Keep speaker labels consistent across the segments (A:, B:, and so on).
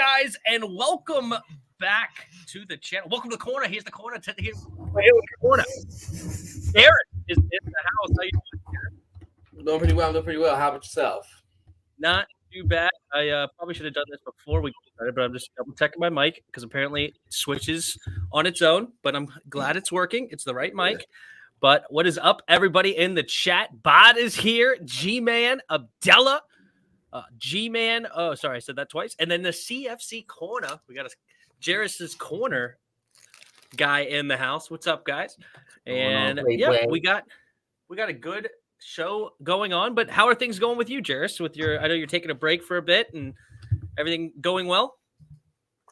A: guys, and welcome back to the channel. Welcome to the corner. Here's the corner. Here's the corner. Jeris is in the house. How you doing, Jeris?
B: Doing pretty well. How about yourself?
A: Not too bad. I probably should have done this before we started, but I'm just double checking my mic because apparently it switches on its own. But I'm glad it's working. It's the right mic. But what is up, everybody in the chat? Bod is here. G-Man, Abdella. G-Man, oh, sorry, I said that twice. And then the CFC corner, we got a Jeris's corner guy in the house. What's up, guys? And we got a good show going on. But how are things going with you, Jeris? I know you're taking a break for a bit, and everything going well.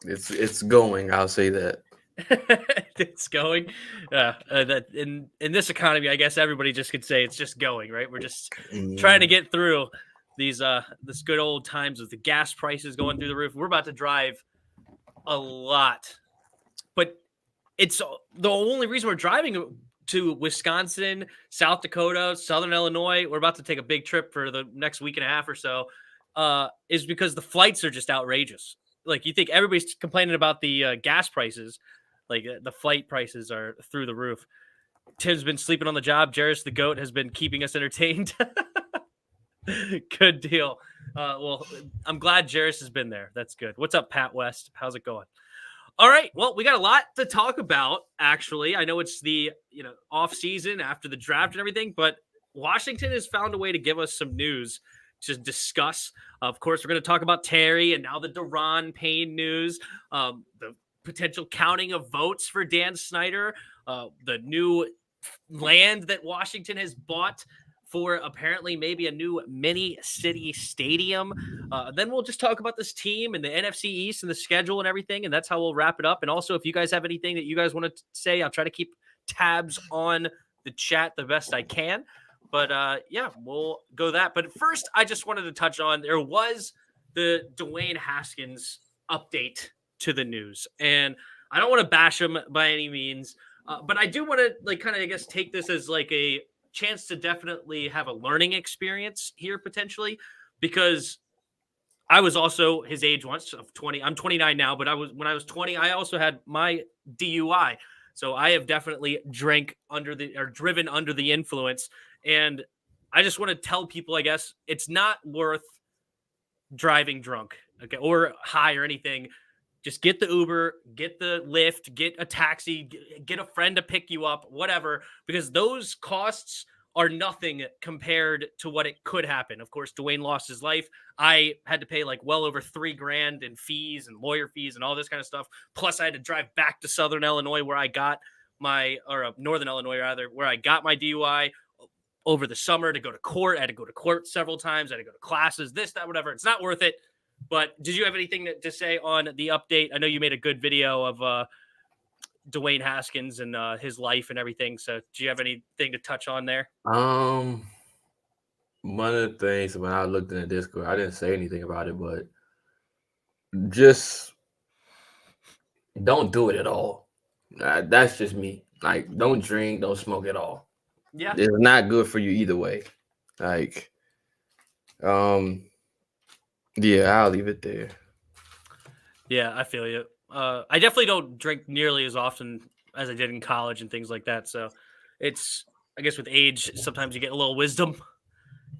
B: It's going. I'll say that.
A: It's going. That in this economy, I guess everybody just could say it's just going, right? We're just trying to get through this good old times with the gas prices going through the roof. We're about to drive a lot, but it's the only reason we're driving to Wisconsin, South Dakota, Southern Illinois. We're about to take a big trip for the next week and a half or so, is because the flights are just outrageous. Like, you think everybody's complaining about the gas prices, like the flight prices are through the roof. Tim's been sleeping on the job. Jeris the goat has been keeping us entertained. Good deal. Well, I'm glad Jeris has been there. That's good. What's up, Pat West? How's it going? All right. Well, we got a lot to talk about, actually. I know it's the off season after the draft and everything, but Washington has found a way to give us some news to discuss. Of course, we're going to talk about Terry and now the Daron Payne news, the potential counting of votes for Dan Snyder, the new land that Washington has bought for apparently maybe a new mini city stadium. Then we'll just talk about this team and the NFC East and the schedule and everything, and that's how we'll wrap it up. And also, if you guys have anything that you guys want to say, I'll try to keep tabs on the chat the best I can. But yeah, we'll go that. But first, I just wanted to touch on, there was the Dwayne Haskins update to the news. And I don't want to bash him by any means, but I do want to kind of, take this as a chance to definitely have a learning experience here potentially, because I was also his age once of 20. I'm 29 now, but when I was 20, I also had my DUI. So I have definitely driven under the influence. And I just want to tell people, I guess, it's not worth driving drunk, okay, or high or anything. Just get the Uber, get the Lyft, get a taxi, get a friend to pick you up, whatever, because those costs are nothing compared to what it could happen. Of course, Dwayne lost his life. I had to pay well over $3,000 in fees and lawyer fees and all this kind of stuff. Plus, I had to drive back to Southern Illinois where I got Northern Illinois rather, where I got my DUI over the summer to go to court. I had to go to court several times. I had to go to classes, this, that, whatever. It's not worth it. But did you have anything to say on the update? I know you made a good video of Dwayne Haskins and his life and everything. So do you have anything to touch on there?
B: One of the things when I looked in the Discord, I didn't say anything about it, but just don't do it at all. That's just me. Don't drink, don't smoke at all.
A: Yeah.
B: It's not good for you either way. Yeah, I'll leave it there.
A: Yeah, I feel you. I definitely don't drink nearly as often as I did in college and things like that. So it's, I guess with age, sometimes you get a little wisdom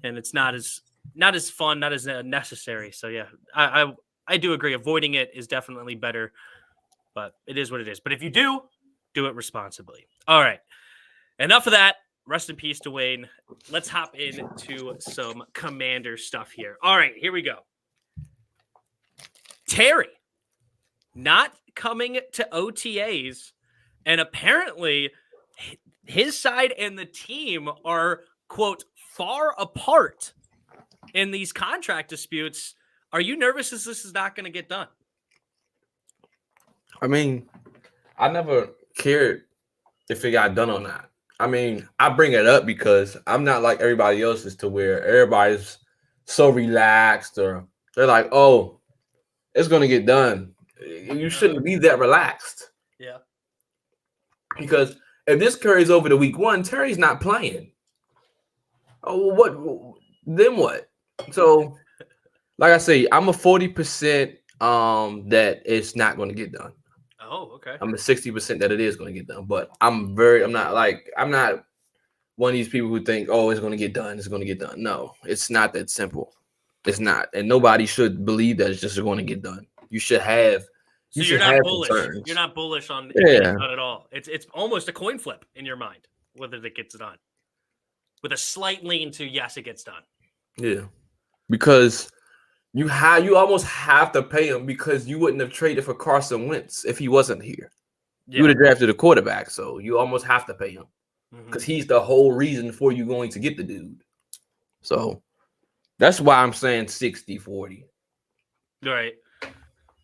A: and it's not as fun, not as necessary. So yeah, I do agree. Avoiding it is definitely better, but it is what it is. But if you do it responsibly. All right. Enough of that. Rest in peace, Dwayne. Let's hop into some Commander stuff here. All right, here we go. Terry not coming to OTAs, and apparently his side and the team are, quote, far apart in these contract disputes. Are you nervous as this is not going to get done?
B: I mean, I never cared if it got done or not. I mean, I bring it up because I'm not like everybody else is to where everybody's so relaxed or they're like, oh, it's going to get done. You shouldn't be that relaxed.
A: Yeah.
B: Because if this carries over to week one, Terry's not playing. Oh, then what? So, like I say, I'm a 40% that it's not going to get done.
A: Oh, okay.
B: I'm a 60% that it is going to get done, but I'm not one of these people who think, oh, it's going to get done. It's going to get done. No, it's not that simple. It's not. And nobody should believe that it's just going to get done. You should have
A: So you're not bullish.
B: concerns.
A: You're not bullish on it getting done at all. It's almost a coin flip in your mind whether it gets done, with a slight lean to yes, it gets done.
B: Yeah, because you almost have to pay him, because you wouldn't have traded for Carson Wentz if he wasn't here. Yeah. You would have drafted a quarterback, so you almost have to pay him because he's the whole reason for you going to get the dude. So that's why I'm saying 60-40.
A: Right.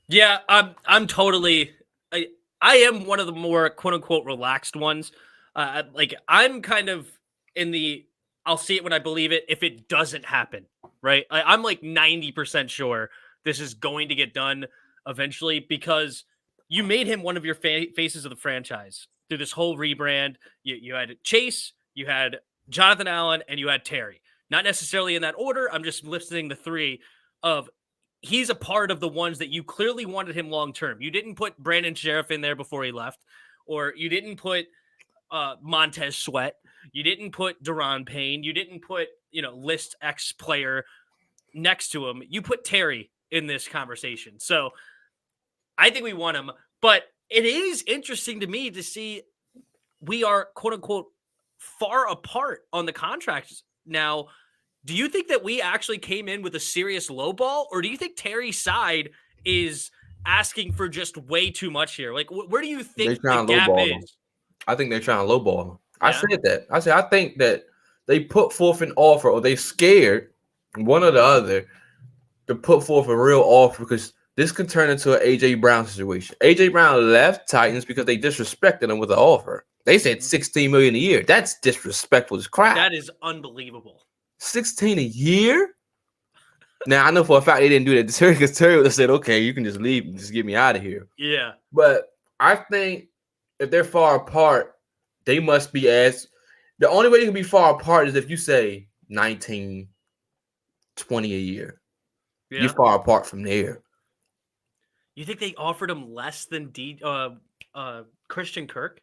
A: Yeah, I'm totally. I am one of the more quote unquote relaxed ones. I'm kind of in the I'll see it when I believe it if it doesn't happen. Right. I'm like 90% sure this is going to get done eventually, because you made him one of your faces of the franchise through this whole rebrand. You had Chase, you had Jonathan Allen, and you had Terry. Not necessarily in that order. I'm just listing the three of. He's a part of the ones that you clearly wanted him long-term. You didn't put Brandon Sheriff in there before he left, or you didn't put Montez Sweat. You didn't put Daron Payne. You didn't put, list X player next to him. You put Terry in this conversation. So I think we want him, but it is interesting to me to see we are quote unquote far apart on the contracts now. Do you think that we actually came in with a serious low ball, or do you think Terry's side is asking for just way too much here? Like, where do you think the gap is?
B: I think they're trying to lowball him. Yeah. I said that. I think that they put forth an offer, or they scared one or the other to put forth a real offer, because this could turn into an A.J. Brown situation. A.J. Brown left Titans because they disrespected him with an offer. They said $16 million a year. That's disrespectful as crap.
A: That is unbelievable.
B: 16 a year? Now, I know for a fact they didn't do that to Terry, because Terry would have said, okay, you can just leave and just get me out of here.
A: Yeah.
B: But I think if they're far apart, they must be the only way they can be far apart is if you say 19, 20 a year. Yeah. You're far apart from there.
A: You think they offered him less than Christian Kirk?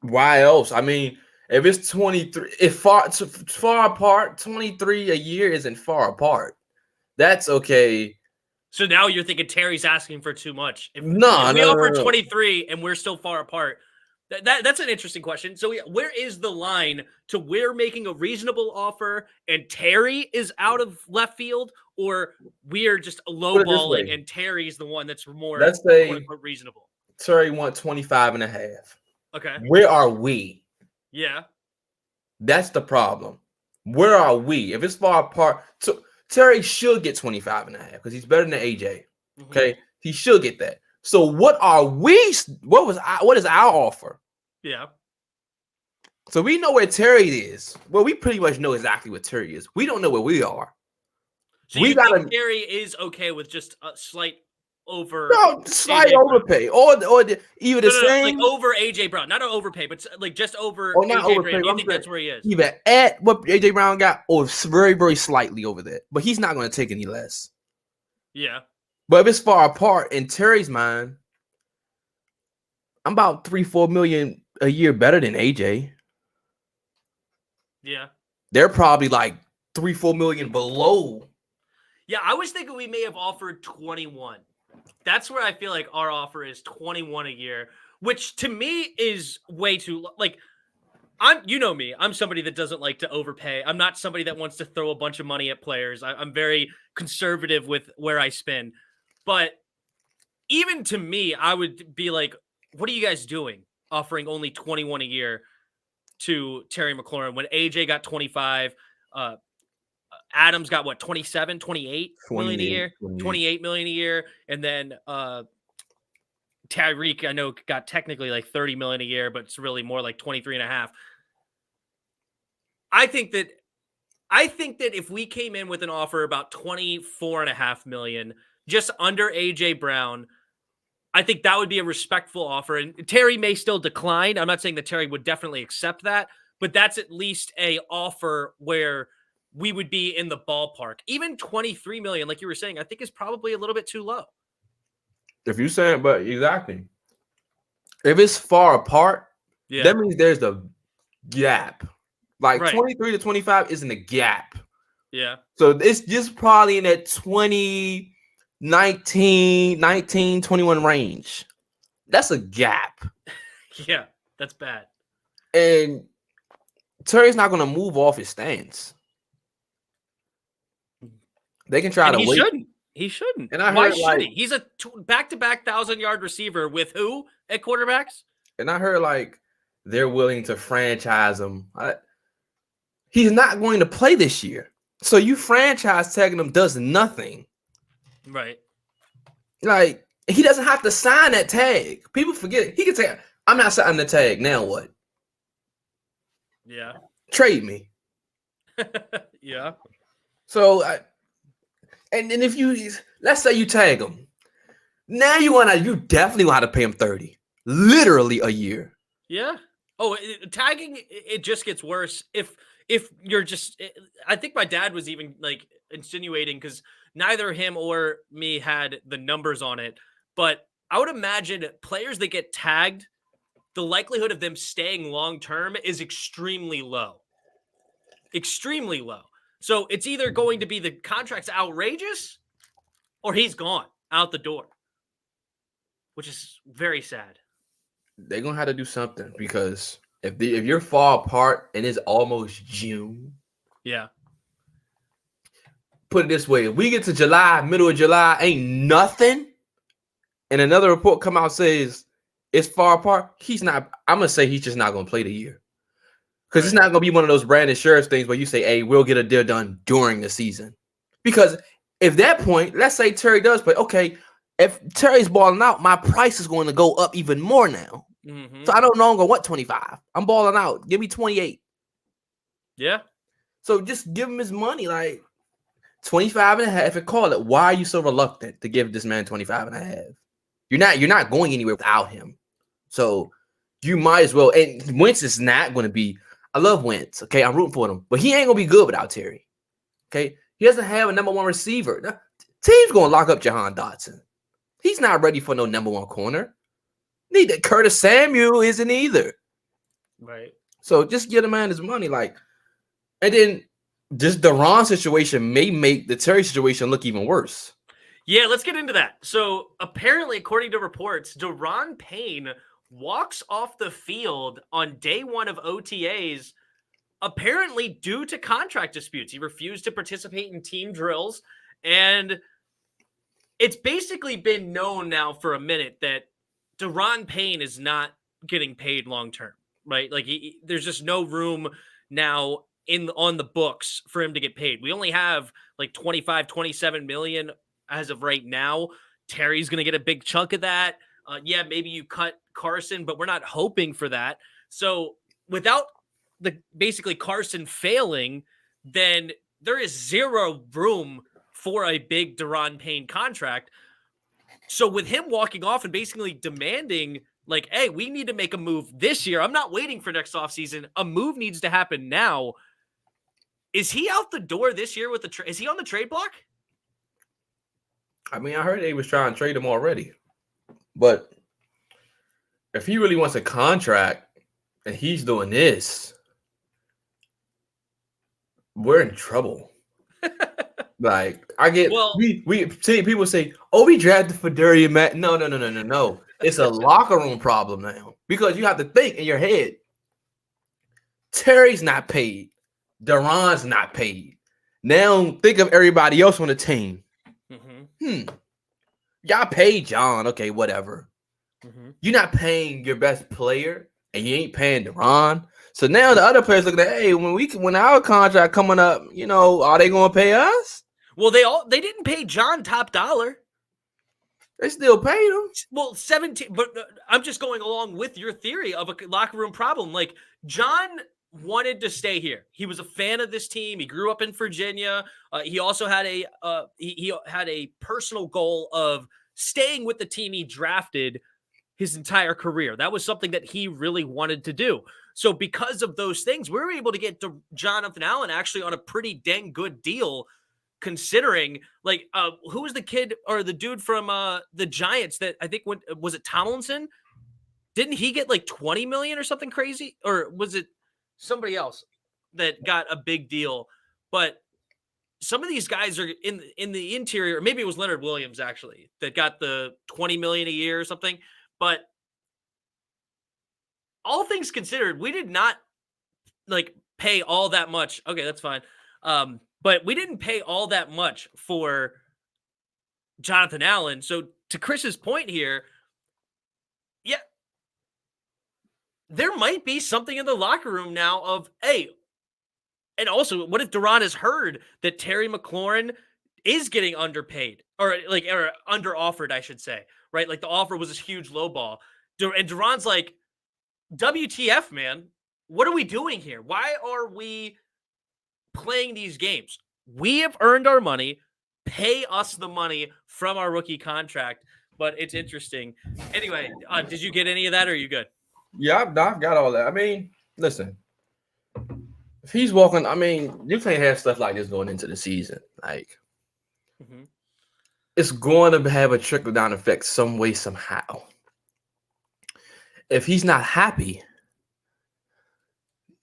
B: Why else? I mean, if it's 23, it's far apart, 23 a year isn't far apart. That's okay.
A: So now you're thinking Terry's asking for too much. If we offer 23 and we're still far apart, that's an interesting question. So where is the line to we're making a reasonable offer and Terry is out of left field, or we're just lowballing and Terry's the one that's more reasonable?
B: Terry want 25 and a half.
A: Okay.
B: Where are we?
A: Yeah.
B: That's the problem. Where are we? If it's far apart, so Terry should get 25 and a half because he's better than AJ. Okay. He should get that. So what are we? What is our offer?
A: Yeah.
B: So we know where Terry is. Well, we pretty much know exactly what Terry is. We don't know where we are.
A: So you think Terry is okay with just a slight
B: slight overpay, or even the same,
A: like over AJ Brown, not an overpay, but like just over AJ Brown. You think that's where he is?
B: Either at what AJ Brown got, or very, very slightly over that. But he's not going to take any less.
A: Yeah.
B: But if it's far apart in Terry's mind, I'm about $3-4 million a year better than AJ.
A: Yeah.
B: They're probably like $3-4 million below.
A: Yeah, I was thinking we may have offered 21. That's where I feel like our offer is 21 a year, which to me is way too like you know me. I'm somebody that doesn't like to overpay. I'm not somebody that wants to throw a bunch of money at players. I'm very conservative with where I spend. But even to me, I would be like, what are you guys doing offering only 21 a year to Terry McLaurin when AJ got 25? Adams got what, 27, 28 million a year, 28 million a year. And then Tyreek, I know, got technically like 30 million a year, but it's really more like 23 and a half. I think that if we came in with an offer about 24.5 million, just under AJ Brown, I think that would be a respectful offer. And Terry may still decline. I'm not saying that Terry would definitely accept that, but that's at least a offer where we would be in the ballpark. Even 23 million, like you were saying, I think is probably a little bit too low.
B: If you say it, but exactly. If it's far apart, that means there's a gap. Like 23 to 25 isn't a gap.
A: Yeah.
B: So it's just probably in that 20, 19, 21 range. That's a gap.
A: Yeah, that's bad.
B: And Terry's not going to move off his stance. They can try to wait.
A: He shouldn't.
B: And
A: Why should he? He's a back-to-back 1,000-yard receiver with who at quarterbacks?
B: And I heard like they're willing to franchise him. He's not going to play this year. So you franchise tagging him does nothing.
A: Right.
B: Like, he doesn't have to sign that tag. People forget it. He can say, I'm not signing the tag. Now what?
A: Yeah.
B: Trade me.
A: Yeah.
B: So, and then if you, let's say you tag him. Now you definitely want to pay him 30. Literally a year.
A: Yeah. Oh, tagging, it just gets worse. If you're just, I think my dad was even like insinuating, because neither him or me had the numbers on it, but I would imagine players that get tagged, the likelihood of them staying long-term is extremely low. Extremely low. So it's either going to be the contract's outrageous or he's gone out the door, which is very sad.
B: They're going to have to do something, because if you're far apart and it's almost June.
A: Yeah.
B: Put it this way. If we get to July, middle of July, ain't nothing, and another report come out says it's far apart, I'm going to say he's just not going to play the year. Because it's not going to be one of those Brandon Sheriff things where you say, hey, we'll get a deal done during the season. Because if that point, let's say Terry does play, okay, if Terry's balling out, my price is going to go up even more now. Mm-hmm. So I don't no longer want 25. I'm balling out. Give me 28.
A: Yeah.
B: So just give him his money, like 25 and a half, and call it. Why are you so reluctant to give this man 25 and a half? You're not going anywhere without him. So you might as well. And Wentz is not going to be, I love Wentz. Okay. I'm rooting for him, but he ain't going to be good without Terry. Okay. He doesn't have a number one receiver. Now, team's going to lock up Jahan Dotson. He's not ready for no number one corner. Neither Curtis Samuel isn't either.
A: Right.
B: So just get a man his money. Like, and then this Daron situation may make the Terry situation look even worse.
A: Yeah, let's get into that. So apparently, according to reports, Daron Payne walks off the field on day one of OTAs, apparently due to contract disputes. He refused to participate in team drills. And it's basically been known now for a minute that Daron Payne is not getting paid long-term, right? Like there's just no room now on the books for him to get paid. We only have like 25, 27 million as of right now. Terry's going to get a big chunk of that. Yeah, maybe you cut Carson, but we're not hoping for that. So without basically Carson failing, then there is zero room for a big Daron Payne contract. So with him walking off and basically demanding, like, hey, we need to make a move this year. I'm not waiting for next offseason. A move needs to happen now. Is he out the door this year with is he on the trade block?
B: I mean, I heard they was trying to trade him already. But if he really wants a contract and he's doing this, we're in trouble. Like, I get, we see people say, oh, we drafted for Durian Matt. No. It's a locker room problem now, because you have to think in your head, Terry's not paid. Daron's not paid. Now think of everybody else on the team. Mm-hmm. Y'all paid John. Okay, whatever. Mm-hmm. You're not paying your best player, and you ain't paying Daron. So now the other players looking at, hey, when our contract coming up, are they going to pay us?
A: Well, they didn't pay John top dollar.
B: They still paid him.
A: Well, 17, but I'm just going along with your theory of a locker room problem. Like, John wanted to stay here. He was a fan of this team. He grew up in Virginia. He also had he had a personal goal of staying with the team he drafted his entire career. That was something that he really wanted to do. So because of those things, we were able to get to Jonathan Allen actually on a pretty dang good deal, considering like who was the kid or the dude from the Giants that I think was it Tomlinson? Didn't he get like 20 million or something crazy? Or was it somebody else that got a big deal? But some of these guys are in the interior. Maybe it was Leonard Williams actually that got the 20 million a year or something. But all things considered, we did not like pay all that much. Okay, that's fine. But we didn't pay all that much for Jonathan Allen. So to Chris's point here, yeah, there might be something in the locker room now of, hey, and also, what if Daron has heard that Terry McLaurin is getting underpaid or under offered, I should say, right? Like the offer was this huge low ball. And Daron's like, WTF, man, what are we doing here? Why are we playing these games? We have earned our money. Pay us the money from our rookie contract. But it's interesting. Anyway, did you get any of that or are you good?
B: Yeah, I've got all that. I mean, listen, if he's walking, I mean, you can't have stuff like this going into the season. Like, it's going to have a trickle-down effect some way, somehow. If he's not happy,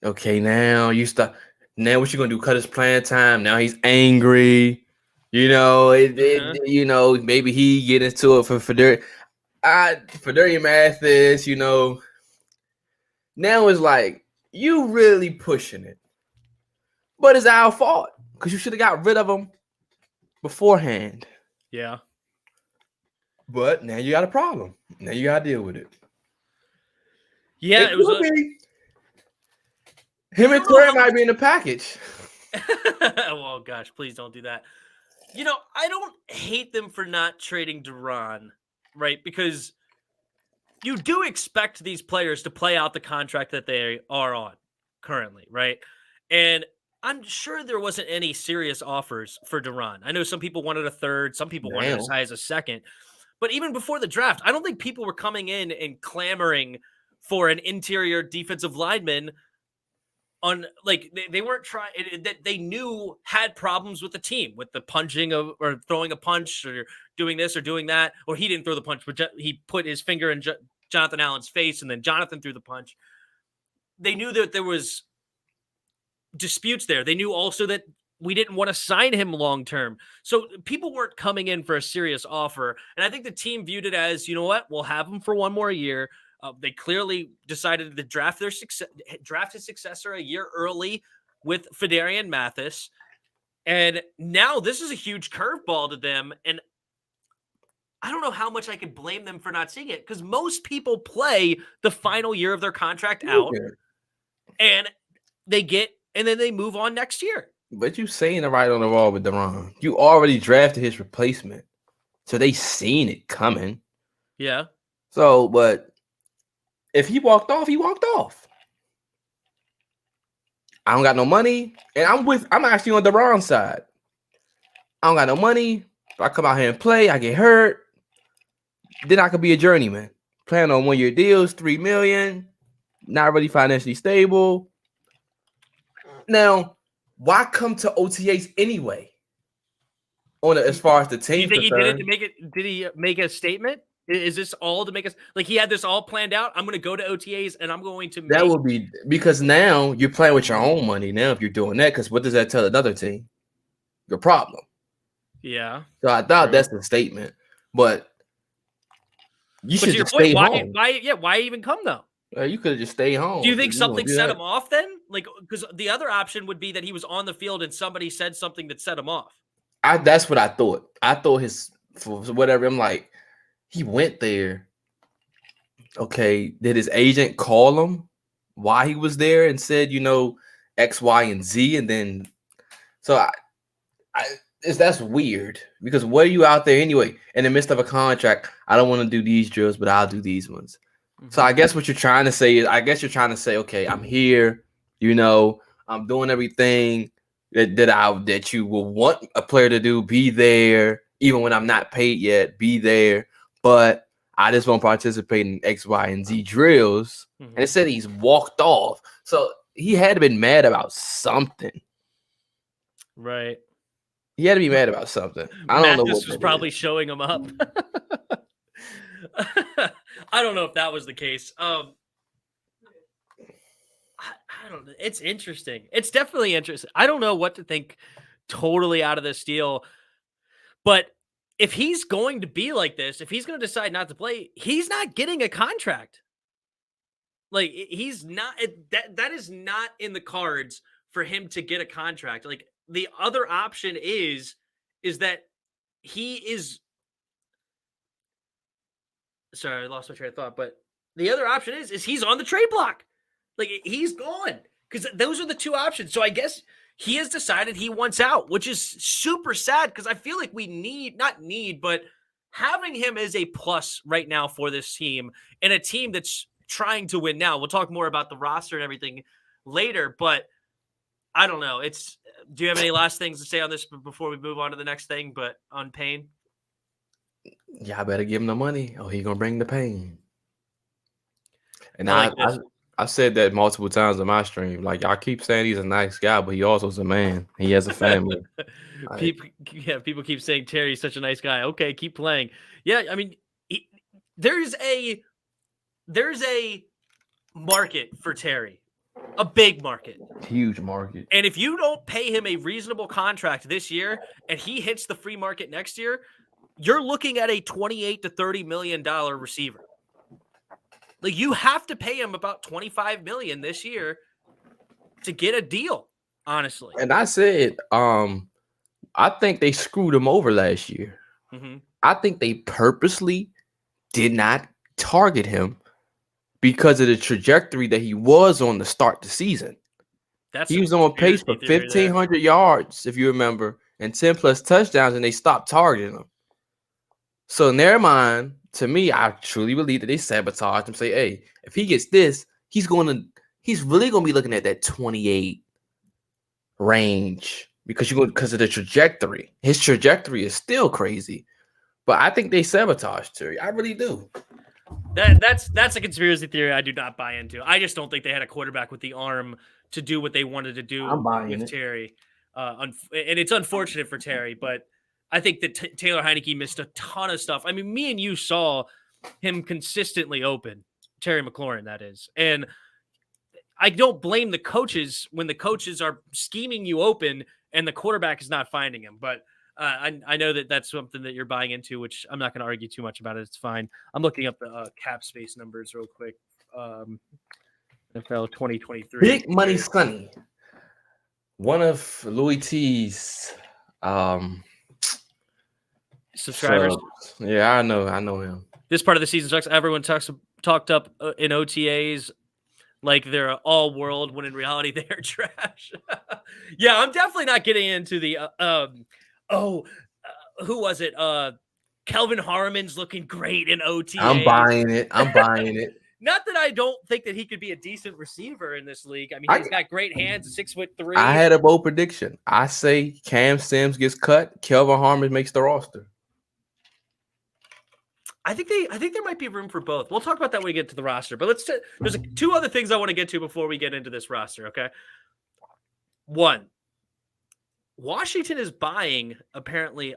B: okay, now what you gonna do? Cut his playing time? Now he's angry. You know, you know, maybe he get into it for Federian Mathis. You know, now it's like you really pushing it, but it's our fault because you should have got rid of him beforehand.
A: Yeah,
B: but now you got a problem. Now you got to deal with it.
A: Yeah, it was
B: him and Terry might be in the package.
A: Oh, gosh, please don't do that. You know, I don't hate them for not trading Daron, right? Because you do expect these players to play out the contract that they are on currently, right? And I'm sure there wasn't any serious offers for Daron. I know some people wanted a third, some people wanted as high as a second. But even before the draft, I don't think people were coming in and clamoring for an interior defensive lineman on like they weren't trying that they knew had problems with the team with the punching of or throwing a punch or doing this or doing that, or he didn't throw the punch, but he put his finger in Jonathan Allen's face and then Jonathan threw the punch. They knew that there was disputes there. They knew also that we didn't want to sign him long-term. So people weren't coming in for a serious offer. And I think the team viewed it as, you know what, we'll have him for one more year. They clearly decided to draft his successor a year early with Federian Mathis. And now this is a huge curveball to them. And I don't know how much I could blame them for not seeing it because most people play the final year of their contract out and then they move on next year.
B: But you saying it right on the wall with Daron. You already drafted his replacement. So they seen it coming.
A: Yeah.
B: So, but if he walked off, he walked off. I don't got no money. And I'm actually on Daron's side. I don't got no money. If I come out here and play, I get hurt. Then I could be a journeyman. Playing on 1-year deals, $3 million. Not really financially stable. Now, why come to OTAs anyway? As far as the team,
A: you think he did it to make it? Did he make a statement? Is this all to make us like he had this all planned out? I'm going to go to OTAs and I'm going to.
B: That would be because now you're playing with your own money. Now, if you're doing that, because what does that tell another team? Your problem.
A: Yeah.
B: So I thought that's the statement, but you should just stay home.
A: Why even come though?
B: You could have just stayed home.
A: Do you think something set him off then? Like, because the other option would be that he was on the field and somebody said something that set him off.
B: That's what I thought. I thought for whatever. I'm like, he went there. Okay, did his agent call him why he was there and said, you know, X, Y, and Z, and then so that's weird because what are you out there anyway in the midst of a contract? I don't want to do these drills, but I'll do these ones. So I guess what you're trying to say is, okay, I'm here, you know, I'm doing everything that you will want a player to do, be there, even when I'm not paid yet, be there. But I just won't participate in X, Y, and Z drills. And it said he's walked off. So he had to been mad about something.
A: Right.
B: He had to be mad about something. I don't know what
A: was probably showing him up. I don't know if that was the case. I don't know. It's interesting. It's definitely interesting. I don't know what to think totally out of this deal. But if he's going to be like this, if he's going to decide not to play, he's not getting a contract. Like, he's not, that is not in the cards for him to get a contract. Like, the other option is that he is, sorry, I lost my train of thought, but the other option is he's on the trade block. Like, he's gone, because those are the two options. So I guess he has decided he wants out, which is super sad, because I feel like we but having him as a plus right now for this team, and a team that's trying to win now. We'll talk more about the roster and everything later, but I don't know. Do you have any last things to say on this before we move on to the next thing, but on Payne?
B: Y'all better give him the money, or he gonna bring the pain. And I've said that multiple times on my stream. Like, I keep saying he's a nice guy, but he also is a man. He has a family.
A: People keep saying Terry's such a nice guy. Okay, keep playing. Yeah, I mean, there's a market for Terry, a big market,
B: huge market.
A: And if you don't pay him a reasonable contract this year, and he hits the free market next year, you're looking at a $28 to $30 million receiver. Like, you have to pay him about $25 million this year to get a deal, honestly.
B: And I said, I think they screwed him over last year. I think they purposely did not target him because of the trajectory that he was on to start the season. He was on pace for 1,500 yards, if you remember, and 10 plus touchdowns, and they stopped targeting him. So in their mind, to me, I truly believe that they sabotaged him. Say, hey, if he gets this, he's really gonna be looking at that 28 range because of the trajectory. His trajectory is still crazy, but I think they sabotaged Terry. I really do.
A: That's a conspiracy theory I do not buy into. I just don't think they had a quarterback with the arm to do what they wanted to do with Terry. And it's unfortunate for Terry, but I think that Taylor Heineke missed a ton of stuff. I mean, me and you saw him consistently open, Terry McLaurin, that is. And I don't blame the coaches when the coaches are scheming you open and the quarterback is not finding him. But I know that that's something that you're buying into, which I'm not going to argue too much about it. It's fine. I'm looking up the cap space numbers real quick. NFL 2023.
B: Big Money Sonny. One of Louis T's
A: subscribers.
B: Yeah, I know him.
A: This part of the season sucks. Everyone talked up in OTAs like they're all world, when in reality they are trash. Yeah, I'm definitely not getting into the who was it? Kelvin Harmon's looking great in OTA.
B: I'm buying it.
A: Not that I don't think that he could be a decent receiver in this league. I mean, he's got great hands, 6'3".
B: I had a bold prediction. I say Cam Sims gets cut, Kelvin Harmon makes the roster.
A: I think there might be room for both. We'll talk about that when we get to the roster. But there's two other things I want to get to before we get into this roster, okay? One, Washington is buying, apparently,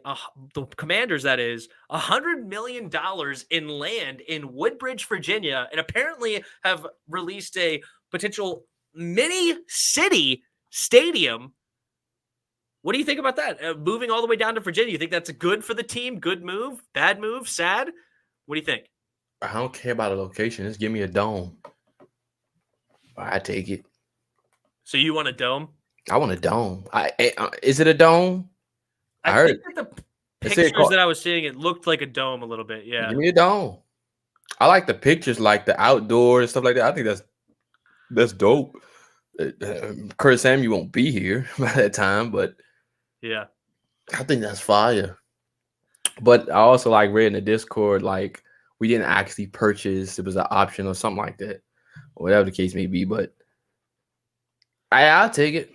A: the Commanders, that is, $100 million in land in Woodbridge, Virginia, and apparently have released a potential mini-city stadium. What do you think about that? Moving all the way down to Virginia, you think that's good for the team? Good move? Bad move? Sad? What do you think?
B: I don't care about a location. Just give me a dome. I take it.
A: So you want a dome?
B: I want a dome. Is it a dome?
A: I heard think that the pictures that I was seeing, it looked like a dome a little bit. Yeah.
B: Give me a dome. I like the pictures, like the outdoor and stuff like that. I think that's dope. Kurt Samuel won't be here by that time, but
A: yeah,
B: I think that's fire. But I also read in the Discord, we didn't actually purchase. It was an option or something like that, or whatever the case may be. But I'll take it.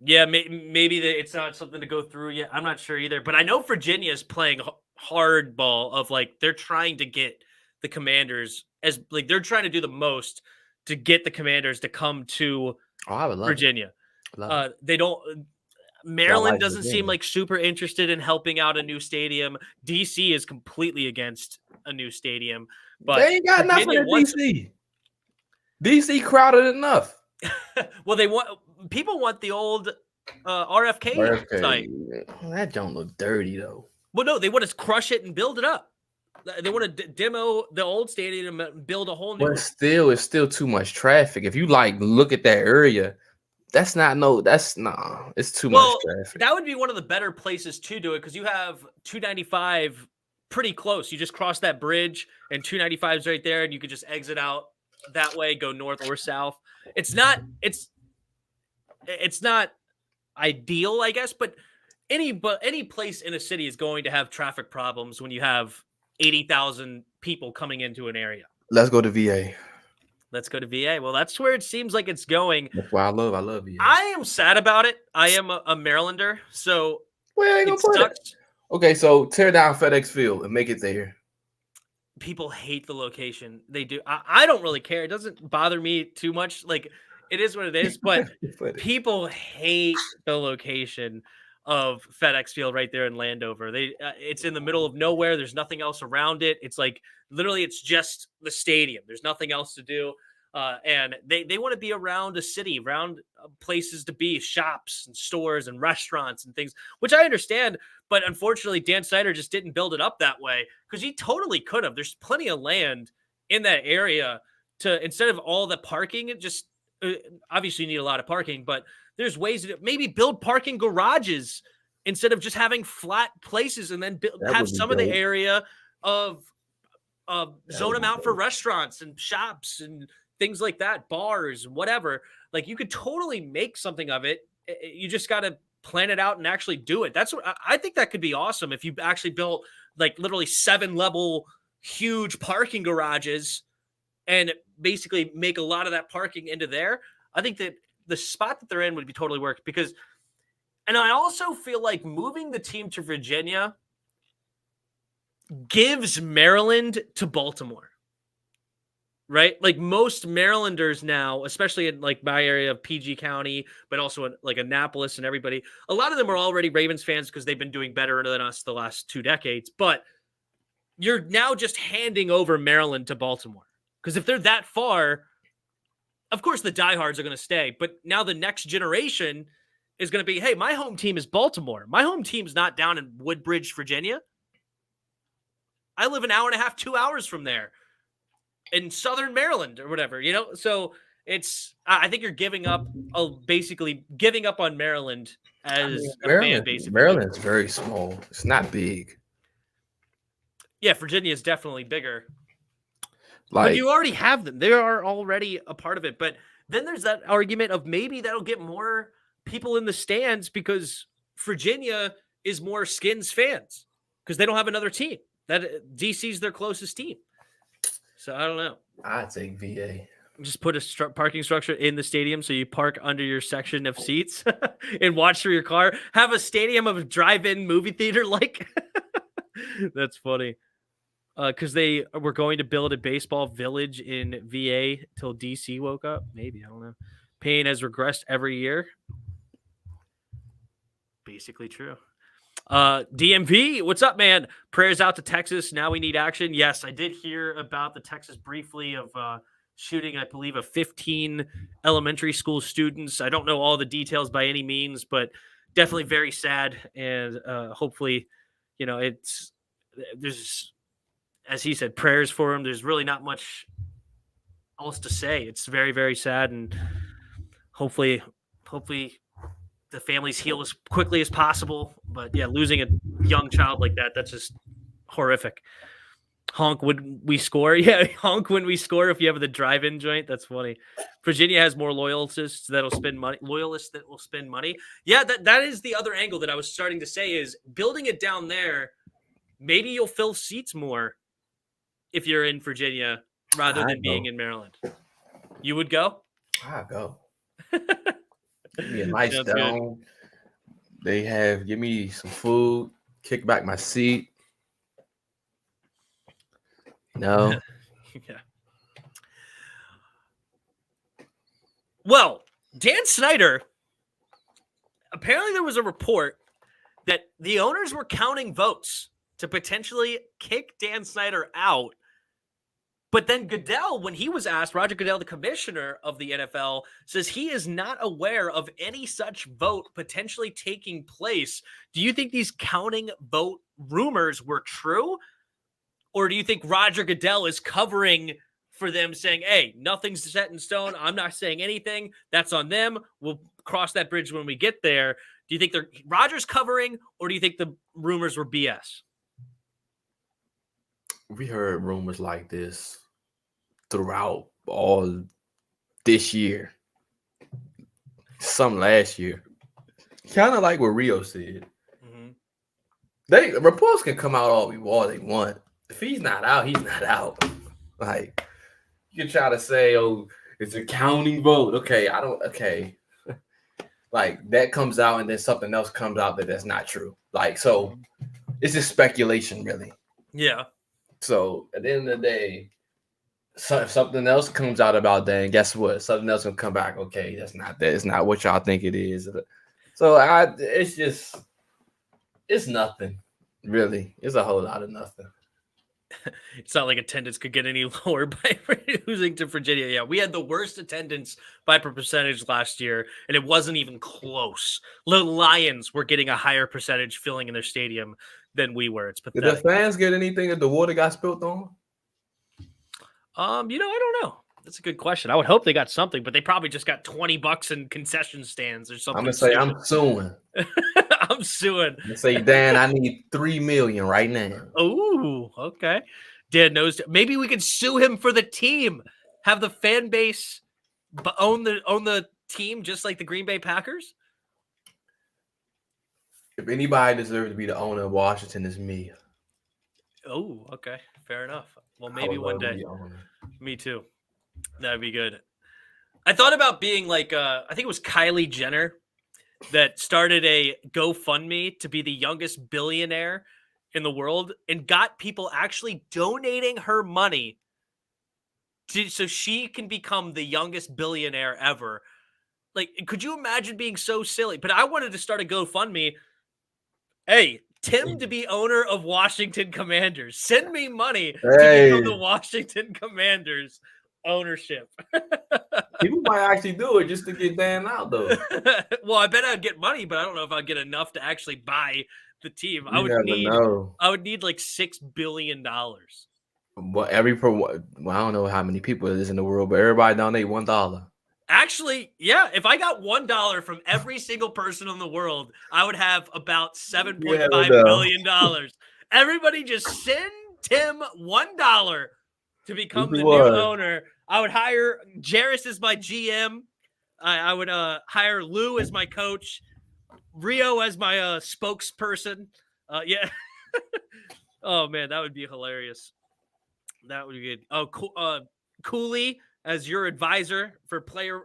A: Yeah, maybe it's not something to go through yet. I'm not sure either. But I know Virginia is playing hardball of they're trying to get the Commanders as like they're trying to do the most to get the Commanders to come to
B: I would love
A: Virginia.
B: Love
A: They don't. Maryland
B: like
A: doesn't seem
B: Virginia.
A: like super interested in helping out a new stadium. DC is completely against a new stadium, but
B: They ain't got nothing
A: Virginia
B: in
A: wants.
B: DC. DC crowded enough.
A: Well, people want the old RFK site.
B: That don't look dirty though.
A: Well, no, they want to crush it and build it up. They want to demo the old stadium and build a whole new.
B: But still, it's still too much traffic. If you like look at that area, it's too much traffic.
A: That would be one of the better places to do it because you have 295 pretty close. You just cross that bridge and 295 is right there, and you could just exit out that way, go north or south. It's not ideal, I guess, but any place in a city is going to have traffic problems when you have 80,000 people coming into an area.
B: Let's go to VA.
A: Let's go to VA. Well, that's where it seems like it's going.
B: That's why I love VA.
A: I am sad about it. I am a Marylander, so
B: where ain't gonna put it? Okay, so tear down FedEx Field and make it there.
A: People hate the location. They do. I don't really care. It doesn't bother me too much. Like, it is what it is, but people hate the location of FedEx Field right there in Landover. It's in the middle of nowhere. There's nothing else around it. It's like literally it's just the stadium. There's nothing else to do. And they want to be around a city, around places to be, shops and stores and restaurants and things, which I understand. But unfortunately, Dan Snyder just didn't build it up that way because he totally could have. There's plenty of land in that area to, instead of all the parking, it just obviously you need a lot of parking, but there's ways to maybe build parking garages instead of just having flat places and then have some of the area of zone them out for restaurants and shops and things like that, bars, whatever. Like you could totally make something of it. You just got to plan it out and actually do it. That's what I think that could be awesome. If you actually built like literally 7-level huge parking garages and basically make a lot of that parking into there. I think that the spot that they're in would be totally work because, and I also feel like moving the team to Virginia gives Maryland to Baltimore. Right? Like most Marylanders now, especially in like my area of PG County, but also in like Annapolis and everybody, a lot of them are already Ravens fans because they've been doing better than us the last 2 decades. But you're now just handing over Maryland to Baltimore. Because if they're that far, of course the diehards are going to stay. But now the next generation is going to be, hey, my home team is Baltimore. My home team's not down in Woodbridge, Virginia. I live an hour and a half, 2 hours from there. In Southern Maryland or whatever, you know? So I think you're basically giving up on Maryland as a fan base.
B: Maryland's very small. It's not big.
A: Yeah, Virginia is definitely bigger.
B: But
A: you already have them. They are already a part of it. But then there's that argument of maybe that'll get more people in the stands because Virginia is more Skins fans because they don't have another team. That DC's their closest team. So I don't know.
B: I'd take VA.
A: Just put a parking structure in the stadium so you park under your section of seats and watch through your car. Have a stadium of a drive-in movie theater like. That's funny. Because they were going to build a baseball village in VA till DC woke up. Maybe, I don't know. Payne has regressed every year. Basically true. DMV, what's up, man? Prayers out to Texas. Now we need action. Yes, I did hear about the Texas briefly of shooting, I believe, of 15 elementary school students. I don't know all the details by any means, but definitely very sad. And hopefully, you know, there's, as he said, prayers for him. There's really not much else to say. It's very, very sad. And hopefully the families heal as quickly as possible. But yeah, losing a young child like that, that's just horrific. Honk when we score. Yeah, honk when we score if you have the drive-in joint. That's funny. Virginia has more loyalists that will spend money. Yeah, that is the other angle that I was starting to say is building it down there, maybe you'll fill seats more if you're in Virginia rather than being in Maryland. You would go?
B: I'll go. Give me a nice dome. Give me some food, kick back my seat. No,
A: Yeah. Well, Dan Snyder, apparently there was a report that the owners were counting votes to potentially kick Dan Snyder out. But then Goodell, when he was asked, Roger Goodell, the commissioner of the NFL, says he is not aware of any such vote potentially taking place. Do you think these counting vote rumors were true? Or do you think Roger Goodell is covering for them, saying, hey, nothing's set in stone. I'm not saying anything. That's on them. We'll cross that bridge when we get there. Do you think they're Roger's covering, or do you think the rumors were BS?
B: We heard rumors like this throughout all this year, some last year, kind of like what Rio said. Mm-hmm. Reports can come out all they want. If he's not out, he's not out. Like, you can try to say, oh, it's a counting vote. Okay, like that comes out and then something else comes out that's not true. Like, so it's just speculation, really.
A: Yeah.
B: So at the end of the day, if something else comes out about that, and guess what? Something else will come back. Okay, that's not that. It's not what y'all think it is. So it's nothing, really. It's a whole lot of nothing.
A: It's not like attendance could get any lower by losing to Virginia. Yeah, we had the worst attendance by percentage last year, and it wasn't even close. The Lions were getting a higher percentage filling in their stadium than we were. It's pathetic.
B: Did the fans get anything that the water got spilled on?
A: I don't know. That's a good question. I would hope they got something, but they probably just got $20 in concession stands or something.
B: I'm gonna say I'm suing.
A: I'm suing.
B: I'm gonna say, Dan, I need $3 million right now.
A: Oh, okay. Dan knows. Maybe we could sue him for the team. Have the fan base own the team, just like the Green Bay Packers.
B: If anybody deserves to be the owner of Washington, it's me.
A: Oh, okay. Fair enough. Well, maybe one day. Me too. That'd be good. I thought about being like, I think it was Kylie Jenner that started a GoFundMe to be the youngest billionaire in the world and got people actually donating her money so she can become the youngest billionaire ever. Like, could you imagine being so silly? But I wanted to start a GoFundMe. Hey, Tim to be owner of Washington Commanders. Send me money to become the Washington Commanders ownership.
B: People might actually do it just to get Dan out, though.
A: Well, I bet I'd get money, but I don't know if I'd get enough to actually buy the team. I would need like $6 billion.
B: Well, I don't know how many people it is in the world, but everybody donate $1.
A: Actually, yeah, if I got $1 from every single person in the world, I would have about $7.5 billion. Everybody just send Tim $1 to become the new owner. I would hire Jeris as my GM. I would hire Lou as my coach, Rio as my spokesperson. Yeah. Oh, man, that would be hilarious. That would be good. Oh, Cooley as your advisor for player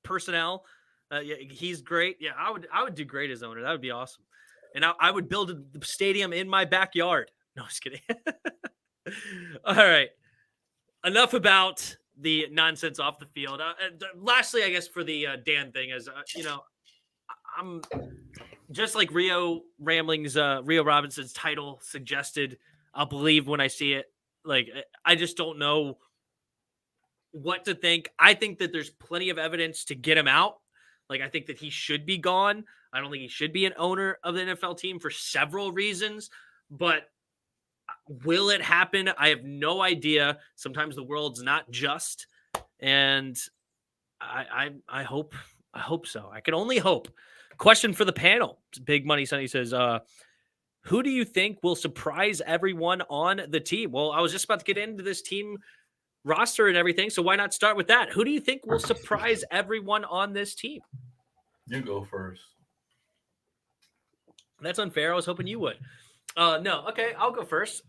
A: personnel. Yeah, he's great. Yeah, I would do great as owner. That would be awesome. And I would build a stadium in my backyard. No, just kidding. All right. Enough about the nonsense off the field. Lastly, I guess for the Dan thing is, I'm just like Rio Robinson's title suggested. I'll believe when I see it. Like, I just don't know what to think. I think that there's plenty of evidence to get him out. Like, I think that he should be gone. I don't think he should be an owner of the NFL team for several reasons, but will it happen? I have no idea. Sometimes the world's not just, and I hope so. I can only hope. Question for the panel. Big Money Sonny says, who do you think will surprise everyone on the team? Well, I was just about to get into this team roster and everything, so why not start with that? Who do you think will surprise everyone on this team?
B: You go first.
A: That's unfair. I was hoping you would. No, okay, I'll go first.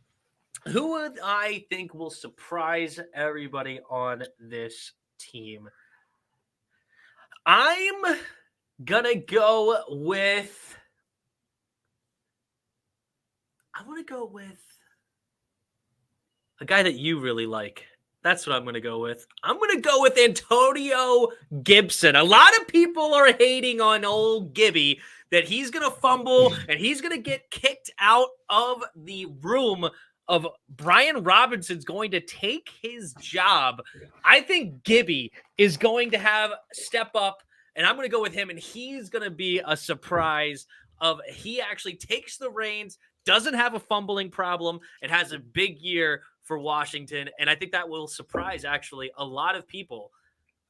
A: Who would I think will surprise everybody on this team? I'm gonna go with. I want to go with a guy that you really like, That's what I'm going to go with. I'm going to go with Antonio Gibson. A lot of people are hating on old Gibby that he's going to fumble and he's going to get kicked out of the room of Brian Robinson's going to take his job. I think Gibby is going to have step up, and I'm going to go with him, and he's going to be a surprise of he actually takes the reins, doesn't have a fumbling problem, and has a big year for Washington. And I think that will surprise actually a lot of people,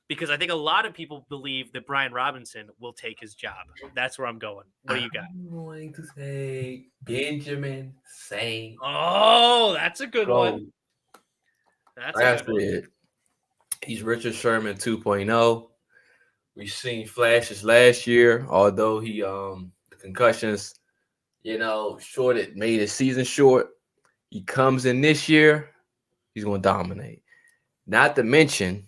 A: because I think a lot of people believe that Brian Robinson will take his job. That's where I'm going. What do you got?
B: I'm going to say Benjamin St.
A: Oh, that's a good one. That's
B: like a good one. He's Richard Sherman 2.0. We've seen flashes last year, although he the concussions, made his season short. He comes in this year, he's going to dominate. Not to mention,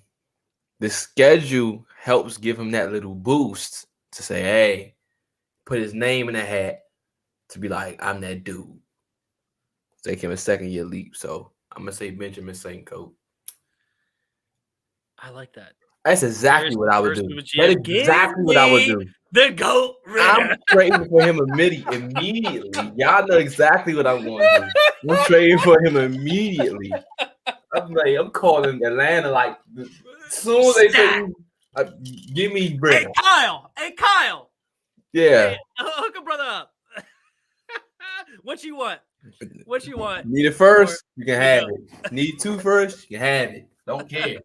B: the schedule helps give him that little boost to say, hey, put his name in the hat to be like, I'm that dude. Take him a second-year leap. So I'm going to say Benjamin St. Coat.
A: I like that.
B: That's exactly what I would do. That's exactly what I would do.
A: The GOAT Ritter.
B: I'm trading for him immediately. Y'all know exactly what I'm going to do. I'm trading for him immediately. I'm calling Atlanta like as soon as they say, give me Britta.
A: Hey, Kyle.
B: Yeah.
A: Hey, hook a brother up. What you want?
B: Need it first? You can have it. Need two first? You can have it. Don't care.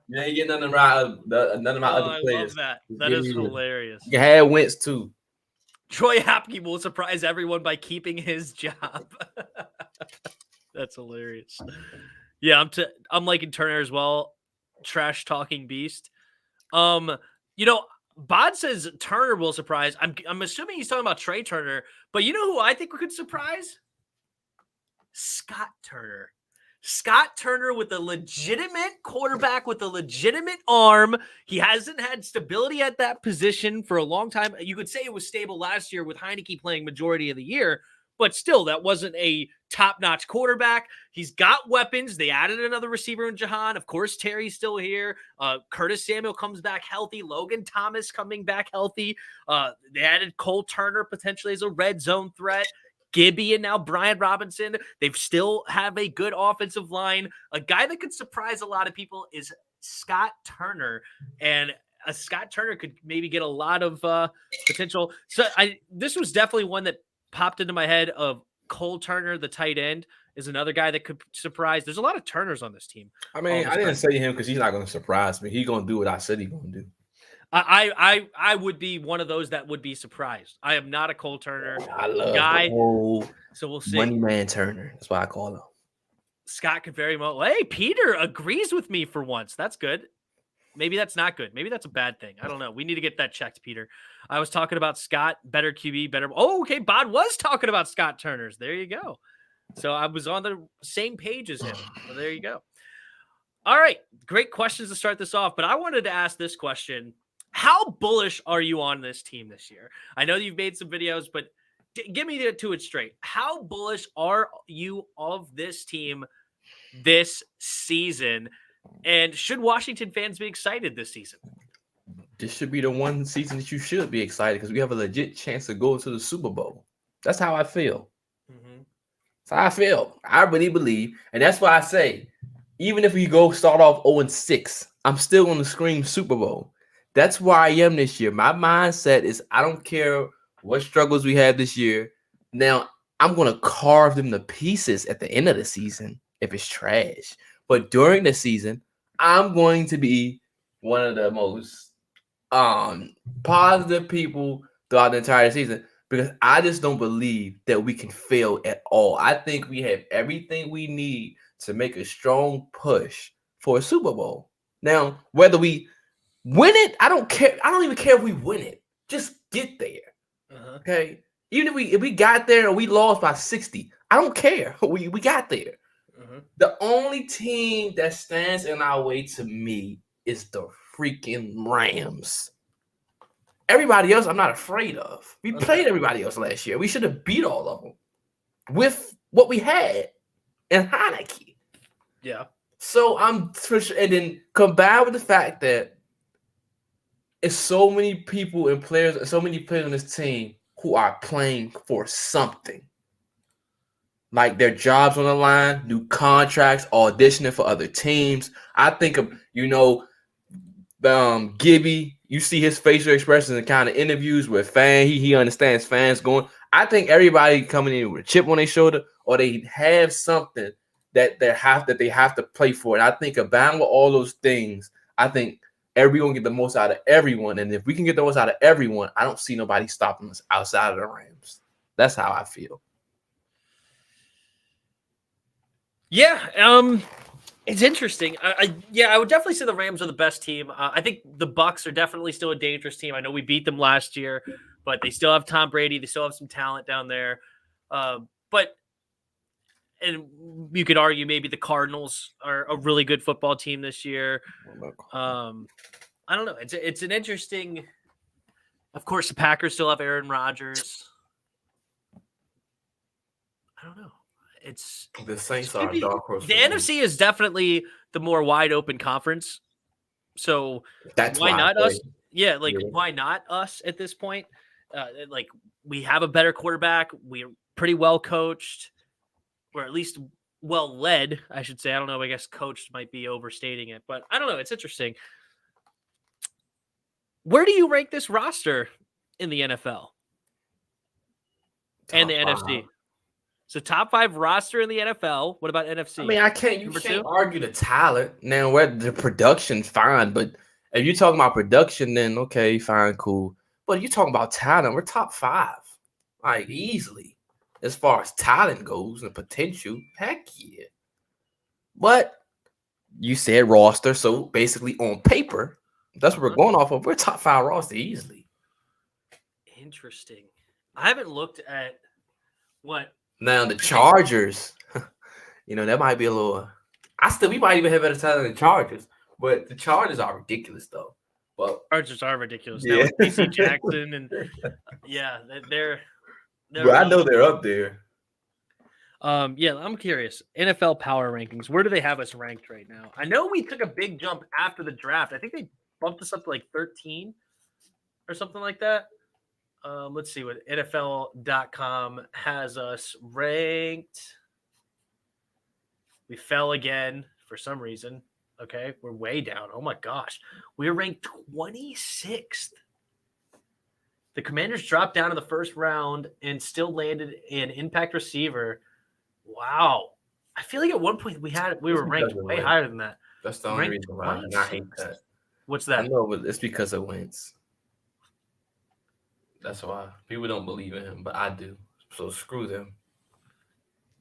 B: You ain't getting none of my other players.
A: I love that. That is hilarious.
B: You can have Wentz too.
A: Troy Hopkins will surprise everyone by keeping his job. That's hilarious. Yeah, I'm liking Turner as well. Trash talking beast. Bod says Turner will surprise. I'm assuming he's talking about Trey Turner, but you know who I think we could surprise? Scott Turner. Scott Turner with a legitimate quarterback with a legitimate arm. He hasn't had stability at that position for a long time. You could say it was stable last year with Heineke playing majority of the year, but still, that wasn't a top-notch quarterback. He's got weapons. They added another receiver in Jahan. Of course, Terry's still here. Curtis Samuel comes back healthy. Logan Thomas coming back healthy. They added Cole Turner potentially as a red zone threat. Gibby and now Brian Robinson. They still have a good offensive line. A guy that could surprise a lot of people is Scott Turner. And Scott Turner could maybe get a lot of potential. So this was definitely one that popped into my head of Cole Turner, the tight end, is another guy that could surprise. There's a lot of Turners on this team.
B: I mean, I didn't say him because he's not going to surprise me. He's going to do what I said he's going to do.
A: I would be one of those that would be surprised. I am not a Cole Turner guy. So we'll see.
B: Money Man Turner. That's why I call him.
A: Scott could very well. Hey, Peter agrees with me for once. That's good. Maybe that's not good. Maybe that's a bad thing. I don't know. We need to get that checked, Peter. I was talking about Scott, better QB, better. Oh, okay. Bod was talking about Scott Turner's. There you go. So I was on the same page as him. So there you go. All right. Great questions to start this off. But I wanted to ask this question. How bullish are you on this team this year? I know you've made some videos, but give me to it straight. How bullish are you of this team this season? And should Washington fans be excited this season?
B: This should be the one season that you should be excited because we have a legit chance to go to the Super Bowl. That's how I feel.
A: Mm-hmm.
B: That's how I feel. I really believe. And that's why I say, even if we start off 0-6, I'm still going to scream Super Bowl. That's where I am this year. My mindset is I don't care what struggles we had this year. Now, I'm going to carve them to pieces at the end of the season if it's trash. But during the season, I'm going to be one of the most positive people throughout the entire season because I just don't believe that we can fail at all. I think we have everything we need to make a strong push for a Super Bowl. Now, whether we win it, I don't care. I don't even care if we win it. Just get there.
A: Uh-huh.
B: Okay? Even if we got there and we lost by 60, I don't care. We got there.
A: Uh-huh.
B: The only team that stands in our way to me is the freaking Rams. Everybody else I'm not afraid of. We played everybody else last year. We should have beat all of them with what we had and Heineke.
A: Yeah.
B: So I'm for sure, and then combined with the fact that it's so many people and players, so many players on this team who are playing for something. Like their jobs on the line, new contracts, auditioning for other teams. I think of, Gibby, you see his facial expressions and kind of interviews with fans. He understands fans going. I think everybody coming in with a chip on their shoulder, or they have something that they have to play for. And I think combined with all those things, I think everyone get the most out of everyone. And if we can get the most out of everyone, I don't see nobody stopping us outside of the Rams. That's how I feel.
A: Yeah, it's interesting. I would definitely say the Rams are the best team. I think the Bucs are definitely still a dangerous team. I know we beat them last year, but they still have Tom Brady. They still have some talent down there. And you could argue maybe the Cardinals are a really good football team this year. I don't know. It's an interesting. Of course, the Packers still have Aaron Rodgers. I don't know. It's
B: the Saints are a dark horse.
A: The NFC is definitely the more wide open conference. So
B: that's
A: why not us? Yeah, why not us at this point? We have a better quarterback. We're pretty well coached, or at least well led, I should say. I don't know. I guess coached might be overstating it, but I don't know. It's interesting. Where do you rank this roster in the NFL and the NFC? So top 5 roster in the NFL. What about NFC?
B: I mean, you can't argue the talent. Now, where the production's fine, but if you're talking about production, then okay, fine, cool. But if you're talking about talent, we're top 5. Like, easily. As far as talent goes and potential, heck yeah. But you said roster, so basically on paper, that's what we're going off of. We're top 5 roster easily.
A: Interesting. I haven't looked at what.
B: Now the Chargers, that might be a little. We might even have better talent than the Chargers, but the Chargers are ridiculous though. Well,
A: Chargers are ridiculous. Yeah. Now with PC Jackson and they're
B: Bro, I know they're up there.
A: I'm curious. NFL power rankings. Where do they have us ranked right now? I know we took a big jump after the draft. I think they bumped us up to like 13 or something like that. Let's see what NFL.com has us ranked. We fell again for some reason. Okay, we're way down. Oh my gosh. We're ranked 26th. The Commanders dropped down in the first round and still landed an impact receiver. Wow. I feel like at one point we were ranked way higher than that.
B: That's the only reason why I hate that.
A: What's that?
B: I know, but it's because of Wentz. That's why. People don't believe in him, but I do. So screw them.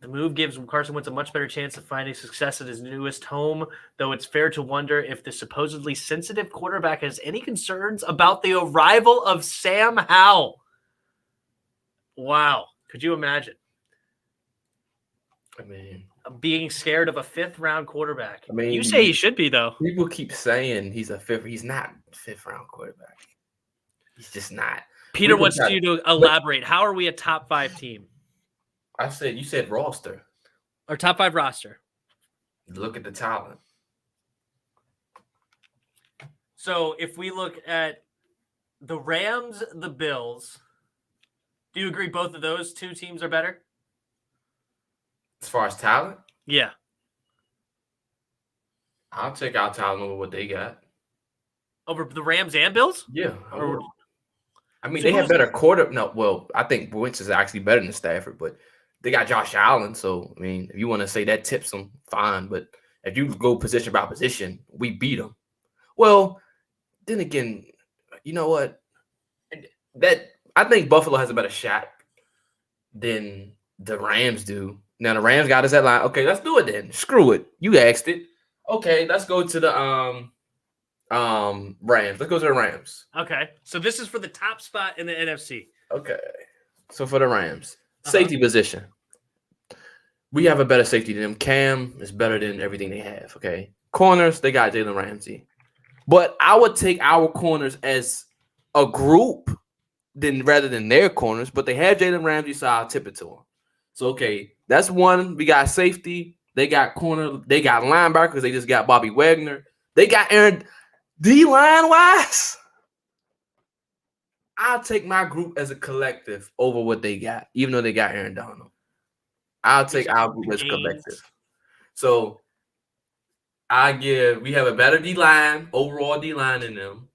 A: The move gives Carson Wentz a much better chance of finding success at his newest home, though it's fair to wonder if the supposedly sensitive quarterback has any concerns about the arrival of Sam Howell. Wow. Could you imagine?
B: I mean,
A: being scared of a 5th-round quarterback.
B: I mean,
A: you say he should be, though.
B: People keep saying he's not a 5th-round quarterback. He's just not.
A: Peter wants you to elaborate. How are we a top 5 team?
B: You said roster.
A: Our top 5 roster.
B: Look at the talent.
A: So if we look at the Rams, the Bills, do you agree both of those 2 teams are better?
B: As far as talent?
A: Yeah.
B: I'll take our talent over what they got.
A: Over the Rams and Bills?
B: Yeah. I mean, they have better quarter. No, well, I think Wentz is actually better than Stafford, but they got Josh Allen. So, I mean, if you want to say that tips them, fine. But if you go position by position, we beat them. Well, then again, you know what? I think Buffalo has a better shot than the Rams do. Now, the Rams got us at line. Okay, let's do it then. Screw it. You asked it. Okay, let's go to the Rams. Let's go to the Rams.
A: Okay. So this is for the top spot in the NFC.
B: Okay. So for the Rams, safety position. We have a better safety than them. Cam is better than everything they have. Okay. Corners, they got Jalen Ramsey. But I would take our corners as a group rather than their corners. But they have Jalen Ramsey, so I'll tip it to them. So, okay, that's one. We got safety. They got corner. They got linebackers. They just got Bobby Wagner. They got Aaron D-line wise. I'll take my group as a collective over what they got, even though they got Aaron Donald. I'll take our group as a collective. So we have a better D-line, overall D-line than them.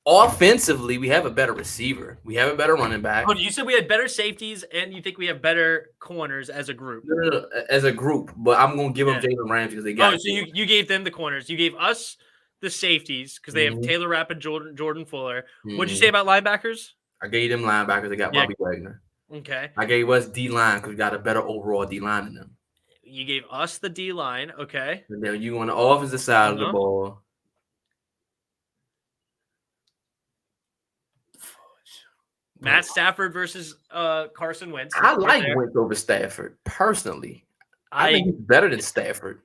B: Offensively, we have a better receiver. We have a better running back.
A: Oh, you said we had better safeties, and you think we have better corners as a group?
B: No, as a group, but I'm gonna give them Jalen Ramsey because they got.
A: Oh, so you gave them the corners. You gave us the safeties because they have Taylor Rapp and Jordan Fuller. What'd you say about linebackers?
B: I gave them linebackers. They got Bobby Wagner.
A: Okay.
B: I gave us D-line because we got a better overall D-line than them.
A: You gave us the D-line, okay.
B: And then you on the offensive side of the ball.
A: Matt Stafford versus Carson Wentz.
B: I like Wentz over Stafford, personally. I think he's better than Stafford.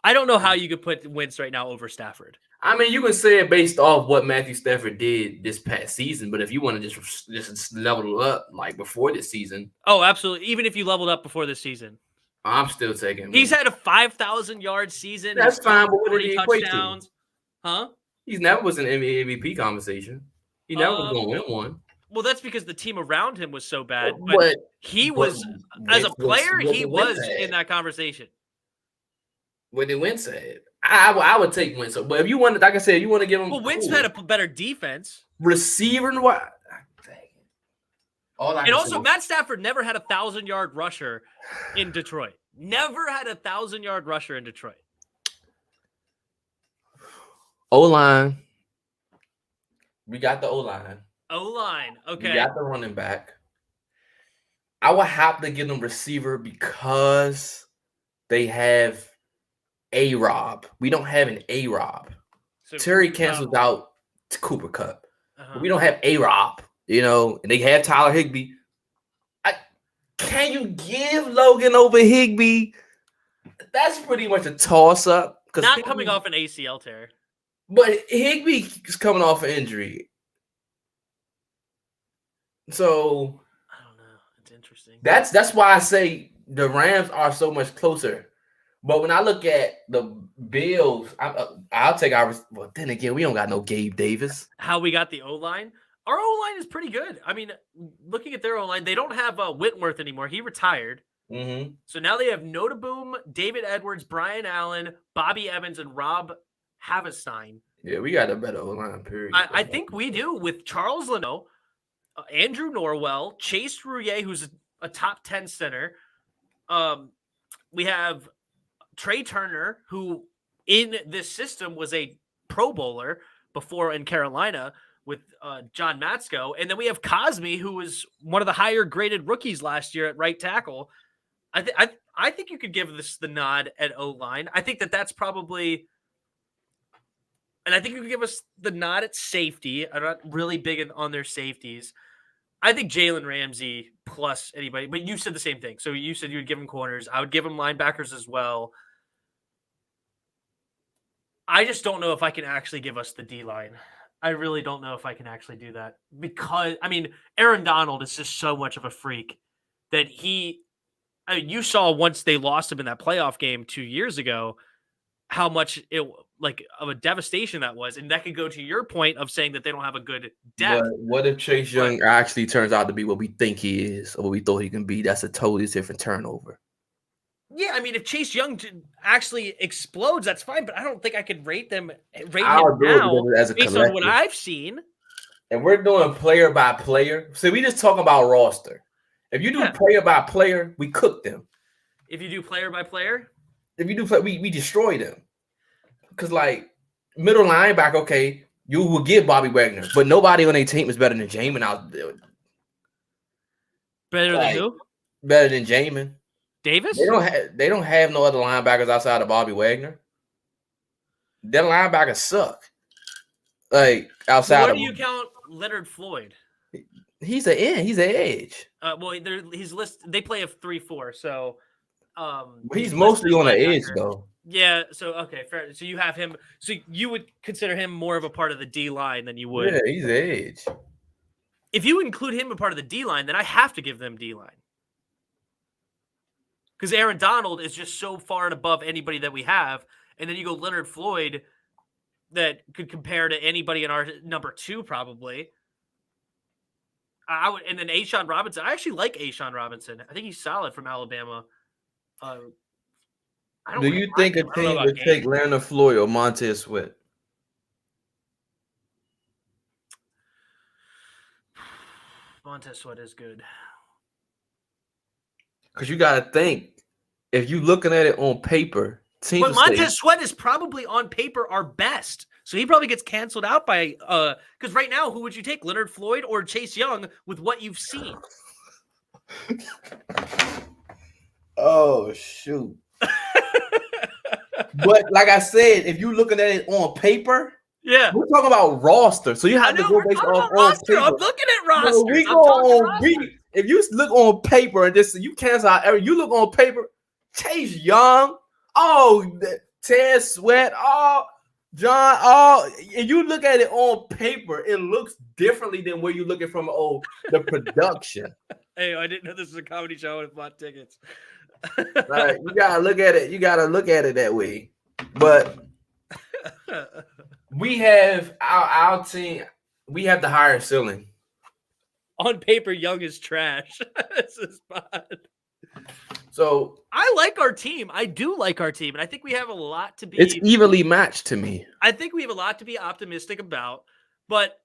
A: I don't know how you could put Wentz right now over Stafford.
B: I mean, you can say it based off what Matthew Stafford did this past season, but if you want to just level up like before this season.
A: Oh, absolutely. Even if you leveled up before this season.
B: I'm still taking him.
A: He's had a 5,000-yard season.
B: That's fine, but what did he equate
A: touchdowns. Huh?
B: He's never was an MVP conversation. He never was going to win one.
A: Well, that's because the team around him was so bad. But he was, as a player, he was in that conversation.
B: What did Wentz say? I would take Wentz. But if you want, like I said, you want to give him.
A: Well, Wentz had a better defense.
B: Receiver and what?
A: And also, Matt Stafford never had a 1,000-yard rusher in Detroit. Never had a 1,000-yard rusher in Detroit.
B: O-line. We got the O-line.
A: O-line. Okay.
B: We got the running back. I would have to give them receiver because they have A-Rob. We don't have an A-Rob. So Terry cancels out Cooper Kupp. We don't have A-Rob. You know, and they have Tyler Higbee. Can you give Logan over Higbee? That's pretty much a toss-up.
A: Not Higbee, coming off an ACL tear.
B: But Higbee is coming off an injury. So
A: I don't know. It's interesting.
B: That's why I say the Rams are so much closer. But when I look at the Bills, I'll take our. Well, then again, we don't got no Gabe Davis.
A: How we got the O-line? Our O-line is pretty good. I mean, looking at their O-line, they don't have Whitworth anymore. He retired.
B: Mm-hmm.
A: So now they have Notaboom, David Edwards, Brian Allen, Bobby Evans, and Rob Havestein.
B: Yeah, we got a better O-line, period.
A: I think we do with Charles Leno, Andrew Norwell, Chase Roullier, who's a top 10 center. We have Trey Turner, who in this system was a Pro Bowler before in Carolina with John Matsko. And then we have Cosme, who was one of the higher graded rookies last year at right tackle. I think you could give this the nod at O-line. I think that's probably, and I think you could give us the nod at safety. I'm not really big on their safeties. I think Jalen Ramsey plus anybody, but you said the same thing. So you said you would give him corners. I would give him linebackers as well. I just don't know if I can actually give us the D-line. I really don't know if I can actually do that because, I mean, Aaron Donald is just so much of a freak that you saw once they lost him in that playoff game 2 years ago, how much of a devastation that was. And that could go to your point of saying that they don't have a good depth.
B: But what if Chase Young actually turns out to be what we think he is or what we thought he can be? That's a totally different turnover.
A: Yeah, I mean, if Chase Young actually explodes, that's fine. But I don't think I could rate him now
B: as a
A: based on what I've seen.
B: And we're doing player by player. So we just talk about roster. If you do player by player, we cook them.
A: If you do player by player?
B: If you do we destroy them. Because, like, middle linebacker, okay, you will give Bobby Wagner. But nobody on their team is better than Jamin out there.
A: Better than who?
B: Better than Jamin.
A: Davis?
B: They don't have no other linebackers outside of Bobby Wagner. Their linebackers suck. Like, outside
A: What do you count Leonard Floyd?
B: He's an end. He's an edge.
A: Well, he's listed. They play a 3-4, so
B: he's mostly on the edge, though.
A: Yeah. So okay, fair. So you have him. So you would consider him more of a part of the D line than you would.
B: Yeah, he's an edge. If
A: you include him a part of the D line, then I have to give them D line because Aaron Donald is just so far and above anybody that we have. And then you go Leonard Floyd that could compare to anybody in our number 2 probably. And then A'Shawn Robinson. I actually like A'Shawn Robinson. I think he's solid from Alabama.
B: Do you think a team would take Leonard Floyd or Montez Sweat?
A: Montez Sweat is good.
B: Because you got to think, if you're looking at it on paper, teams.
A: But Montez Sweat is probably on paper our best. So he probably gets canceled out by because right now, who would you take, Leonard Floyd or Chase Young, with what you've seen?
B: Oh shoot! But like I said, if you're looking at it on paper,
A: yeah,
B: we're talking about roster. So you have to go based off on paper.
A: I'm looking at roster.
B: No, we go on. If you look on paper and just you cancel out every, you look on paper. Chase Young, Ted Sweat, John, and you look at it on paper, it looks differently than where you're looking from the production.
A: Hey, I didn't know this was a comedy show with bought tickets.
B: Right, you gotta look at it. You gotta look at it that way. But we have our team. We have the higher ceiling.
A: On paper, Young is trash. This is bad.
B: So
A: I like our team. I do like our team, and I think we have a lot to be.
B: It's evenly matched to me.
A: I think we have a lot to be optimistic about. But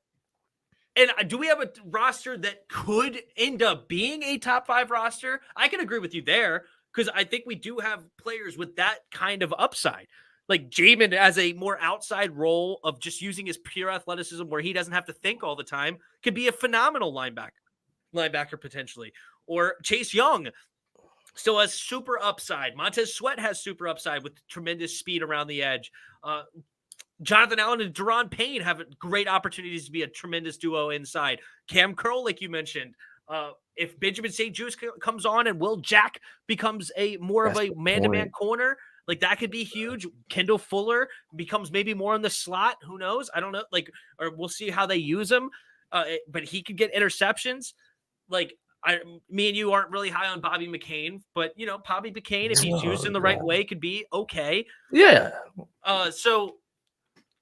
A: do we have a roster that could end up being a top 5 roster? I can agree with you there, because I think we do have players with that kind of upside. Like Jamin as a more outside role of just using his pure athleticism where he doesn't have to think all the time could be a phenomenal linebacker potentially. Or Chase Young still has super upside. Montez Sweat has super upside with tremendous speed around the edge. Jonathan Allen and Daron Payne have great opportunities to be a tremendous duo inside. Cam Curl, like you mentioned, if Benjamin St. Juste comes on and Will Jack becomes more of a man-to-man corner, like that could be huge. Kendall Fuller becomes maybe more in the slot. Who knows? I don't know. Or we'll see how they use him. But he could get interceptions. Me and you aren't really high on Bobby McCain, but Bobby McCain, if he's used in the right way, could be okay.
B: Yeah.
A: So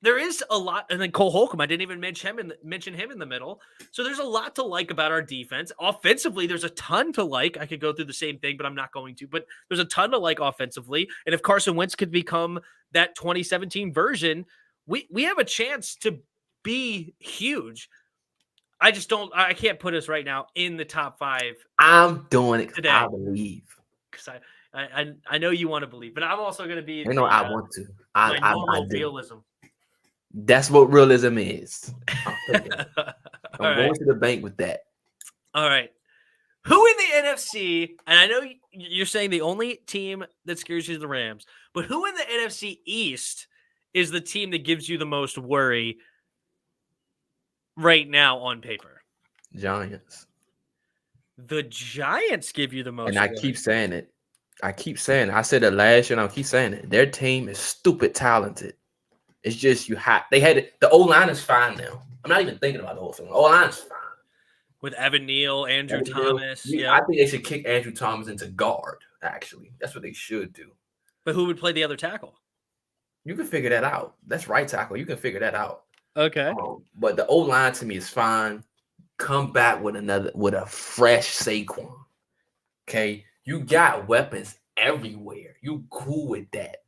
A: there is a lot, and then Cole Holcomb, I didn't even mention him in the middle. So there's a lot to like about our defense. Offensively, there's a ton to like. I could go through the same thing, but I'm not going to. But there's a ton to like offensively. And if Carson Wentz could become that 2017 version, we have a chance to be huge. I can't put us right now in the top 5.
B: I'm doing it
A: today.
B: I believe.
A: Because I know you want to believe, but I'm also going to be.
B: I want to. I do.
A: Realism.
B: That's what realism is. I'm
A: going
B: to the bank with that.
A: All right. Who in the NFC, and I know you're saying the only team that scares you is the Rams, but who in the NFC East is the team that gives you the most worry right now on paper?
B: Giants.
A: The Giants give you the most
B: and I
A: worry.
B: Keep saying it. I said it last year and I keep saying it. Their team is stupid talented. It's just the O-line is fine now. I'm not even thinking about the whole thing. O-line is fine.
A: With Evan Neal, Andrew Thomas.
B: I think they should kick Andrew Thomas into guard, actually. That's what they should do.
A: But who would play the other tackle?
B: You can figure that out. That's right tackle. You can figure that out.
A: Okay.
B: But the O-line to me is fine. Come back with a fresh Saquon. Okay? You got weapons everywhere. You cool with that.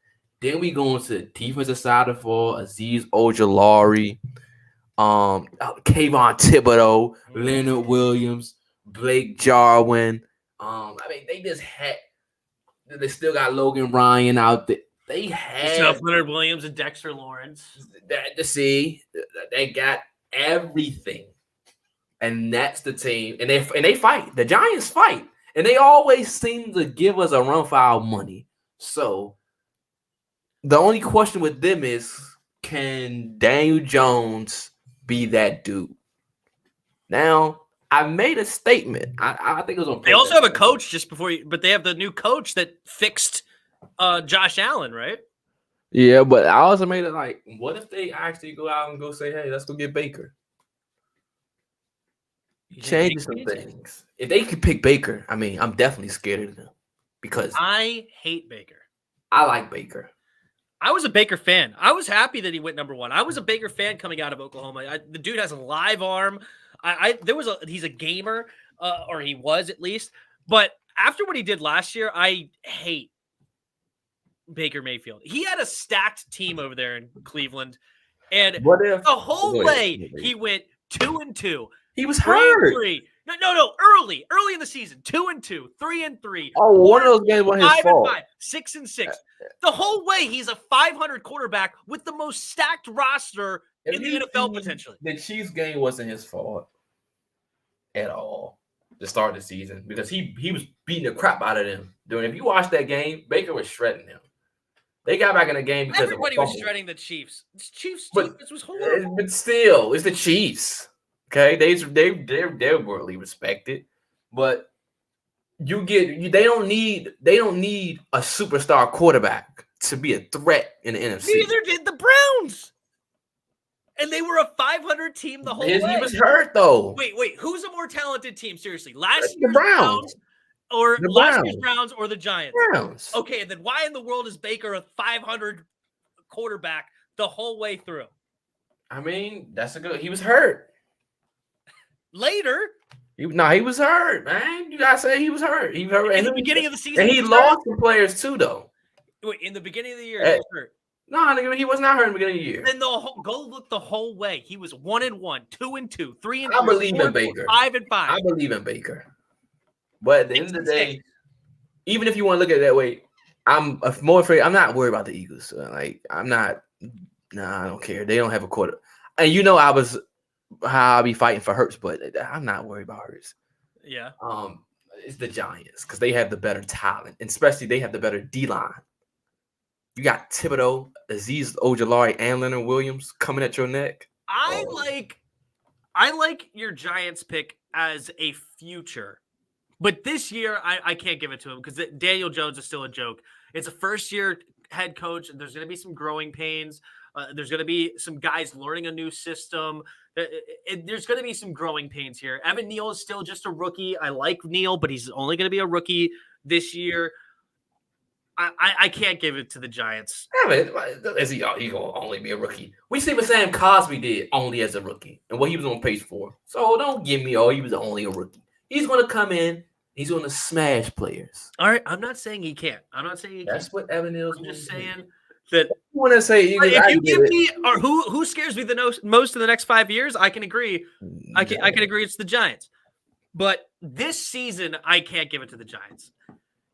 B: Then we go into the defensive side of all. Azeez Ojulari, Kayvon Thibodeau, Leonard Williams, Blake Jarwin. They still got Logan Ryan out there. They had
A: Leonard Williams and Dexter Lawrence.
B: They got everything. And that's the team. And they fight. The Giants fight. And they always seem to give us a run for our money. So the only question with them is, can Daniel Jones be that dude? Now, I made a statement. I think it was on.
A: They also have a coach but they have the new coach that fixed Josh Allen, right?
B: Yeah, but I also made it what if they actually go out and go say, hey, let's go get Baker? Change some things. If they could pick Baker, I'm definitely scared of them. because
A: I hate Baker.
B: I like Baker.
A: I was a Baker fan. I was happy that he went number 1. I was a Baker fan coming out of Oklahoma. The dude has a live arm. He's a gamer, or he was at least. But after what he did last year, I hate Baker Mayfield. He had a stacked team over there in Cleveland, and
B: What if
A: the whole way he went 2-2.
B: He was hurt.
A: 3-3. No, early in the season, 2-2, 3-3.
B: Oh, one of those games wasn't his fault.
A: 5-5, 6-6. The whole way he's a 500 quarterback with the most stacked roster in the NFL potentially.
B: The Chiefs game wasn't his fault at all to start the season because he was beating the crap out of them. If you watch that game, Baker was shredding them. They got back in the game because
A: everybody was shredding the Chiefs. Chiefs was horrible.
B: But still, it's the Chiefs. Okay, they're worldly respected, but they don't need a superstar quarterback to be a threat in the NFC.
A: Neither did the Browns, and they were a 500 team the whole way.
B: He was hurt though.
A: Wait, who's a more talented team? Seriously, last
B: year's Browns
A: or last year's Browns or the Giants?
B: Browns.
A: Okay, and then why in the world is Baker a 500 quarterback the whole way through?
B: I mean, he was hurt.
A: Later,
B: he was hurt, man. You gotta say he was hurt. He was hurt
A: in the beginning of the season,
B: and he lost some players too, though.
A: Wait, in the beginning of the year, he was hurt.
B: No, he was not hurt in the beginning of the year.
A: Then go look the whole way. He was 1-1, 2-2, 3-3.
B: I believe in Baker.
A: 5-5.
B: I believe in Baker. But at the end of the day, even if you want to look at it that way, I'm more afraid. I'm not worried about the Eagles. I'm not. Nah, I don't care. They don't have a quarter. And how I'll be fighting for Hurts, but I'm not worried about Hurts.
A: Yeah.
B: It's the Giants because they have the better talent, and especially they have the better D-line. You got Thibodeau, Azeez Ojulari, and Leonard Williams coming at your neck.
A: I like your Giants pick as a future, but this year I can't give it to him because Daniel Jones is still a joke. It's a first-year head coach. There's going to be some growing pains. There's going to be some guys learning a new system. There's going to be some growing pains here. Evan Neal is still just a rookie. I like Neal, but he's only going to be a rookie this year. I can't give it to the Giants.
B: He going to only be a rookie? We see what Sam Cosby did only as a rookie and what he was on pace for. So don't give me, he was only a rookie. He's going to come in. He's going to smash players.
A: All right. I'm not saying he can't.
B: That's what Evan Neal's.
A: I'm just saying that.
B: I want to say
A: if you give me or who scares me the most in the next 5 years, I can agree. I can agree it's the Giants. But this season, I can't give it to the Giants.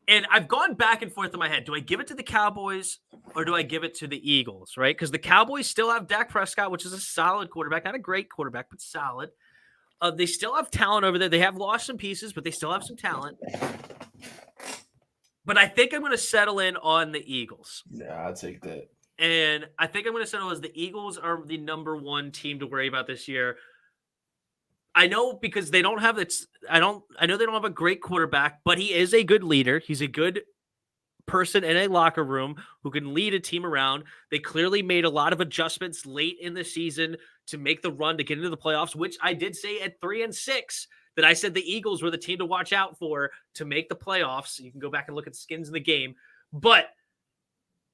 A: And I've gone back and forth in my head. Do I give it to the Cowboys or do I give it to the Eagles, right? Because the Cowboys still have Dak Prescott, which is a solid quarterback. Not a great quarterback, but solid. They still have talent over there. They have lost some pieces, but they still have some talent. But I think I'm going to settle in on the Eagles.
B: Yeah, I'll take that.
A: And I think I'm going to settle as the Eagles are the number one team to worry about this year. I know because they don't have I know they don't have a great quarterback, but he is a good leader. He's a good person in a locker room who can lead a team around. They clearly made a lot of adjustments late in the season to make the run to get into the playoffs, which I did say at 3-6 that I said the Eagles were the team to watch out for to make the playoffs. You can go back and look at skins in the game, but